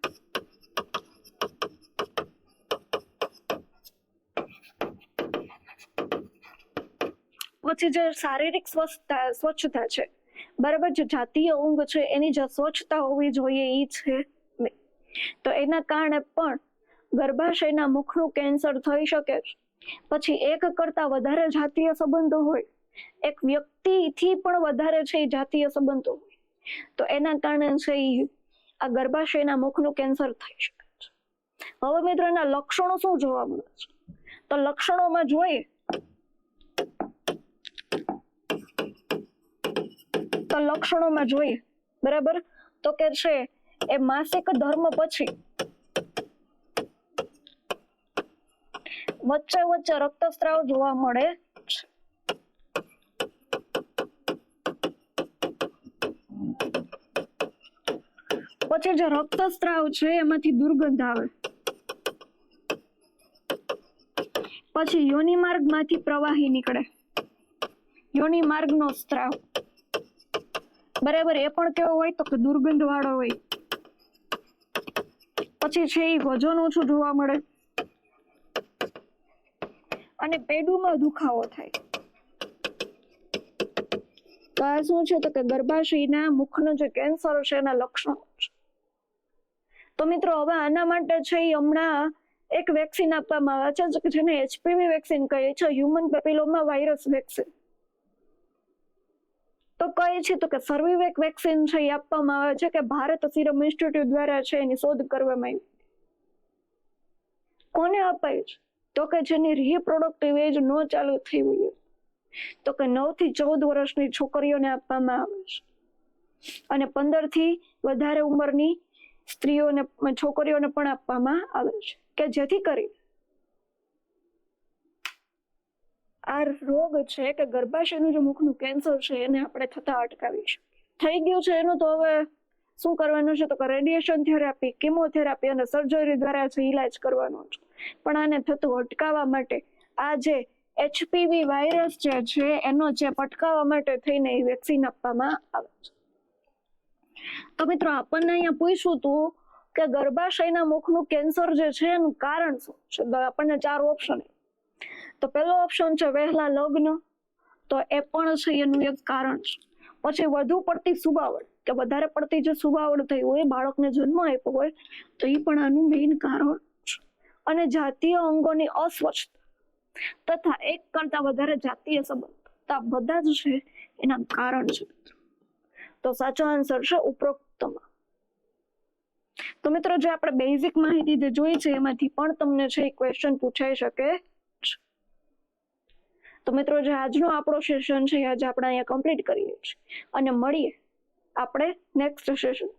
પછી જે શારીરિક સ્વચ્છતા છે, બરાબર, જે જાતીય ઊંઘ છે એની જે સ્વચ્છતા હોવી જોઈએ એ છે નહીં. તો એના કારણે પણ ગર્ભાશયના મુખનું કેન્સર થઈ શકે છે. પછી એક કરતા વધારે જાતીય સંબંધો હોય, એક વ્યક્તિથી પણ વધારે છે એ જાતીય સંબંધો હોય, તો એના કારણે છે આ ગર્ભાશયના મુખનું કેન્સર થઈ શકે છે. હવે મિત્રો એના લક્ષણો શું જોવા મળે છે? તો લક્ષણોમાં જોઈએ બરાબર, તો કે છે એ માસિક ધર્મ પછી વચ્ચે વચ્ચે રક્તસ્રાવ જોવા મળે છે. પછી જે રક્તસ્રાવ છે એમાંથી દુર્ગંધ આવે. પછી યોનિ માર્ગમાંથી પ્રવાહી નીકળે, યોનિ માર્ગનો સ્ત્રાવ, બરાબર, એ પણ કેવો હોય તો કે દુર્ગંધ વાળો હોય. પછી છે એ વજન ઓછું જોવા મળે અને પેડુમાં દુખાવો થાય. તો આ શું છે તો કે ગર્ભાશયના મુખનું જે કેન્સર છે એના લક્ષણો છે. તો મિત્રો હવે આના માટે છે એ હમણાં એક વેક્સિન આપવામાં આવે છે જેને HPV વેક્સિન કહે છે, હ્યુમન પેપિલોમા વાયરસ વેક્સિન. તો કહે છે તો કે સર્વિવેક વેક્સિન છે એ આપવામાં આવે છે કે ભારત સિરમ ઇન્સ્ટિટ્યૂટ દ્વારા છે એની શોધ કરવામાં આવી. કોને અપાય છે તો કે જેની રિપ્રોડક્ટિવ એજ નો ચાલુ થઈ હોય, તો કે 9 થી 14 વર્ષની છોકરીઓને આપવામાં આવે છે અને 15 થી વધારે ઉંમરની સ્ત્રીઓને, છોકરીઓને પણ આપવામાં આવે છે કે જેથી કરી આ રોગ છે કે ગર્ભાશયનું જે મુખનું કેન્સર છે એને આપણે થતા અટકાવી શકીએ. થઈ ગયું છે એનું તો હવે શું કરવાનું છે તો કે રેડિયેશન થેરાપી, કિમોથેરાપી અને સર્જરી દ્વારા છે ઈલાજ કરવાનો છે. પણ આને થતું અટકાવવા માટે આ જે HPV વાયરસ જે છે એનો ચેપ અટકાવવા માટે થઈને એ વેક્સિન આપવામાં આવે છે. તો મિત્રો આપણને અહીંયા પૂછ્યું હતું કે ગર્ભાશયના મુખનું કેન્સર જે છે એનું કારણ શું છે. આપણને 4 ઓપ્શન. તો પહેલો ઓપ્શન છે વહેલા લગ્ન, તો એ પણ છે એનું એક કારણ છે. પછી વધુ પડતી સુવાવડ, કે વધારે પડતી જે સુવાવડ થઈ હોય, બાળકને જન્મ આપ્યો હોય, તો એ પણ આનું મેઇન કારણ છે. અને જાતીય અંગોની અસ્વચ્છતા તથા એક કરતા વધારે જાતીય સંબંધ, તો આ બધા જ છે એના કારણ છે. તો સાચો આન્સર છે ઉપરોક્તમાં. તો મિત્રો જે આપણે બેઝિક માહિતી જે જોઈ છે એમાંથી પણ તમને છે ક્વેશ્ચન પૂછાઈ શકે. તો મિત્રો જે આજનો આપણો સેશન છે આજે આપણે અહીંયા કમ્પ્લીટ કરીએ છીએ અને મળીએ આપણે નેક્સ્ટ સેશન.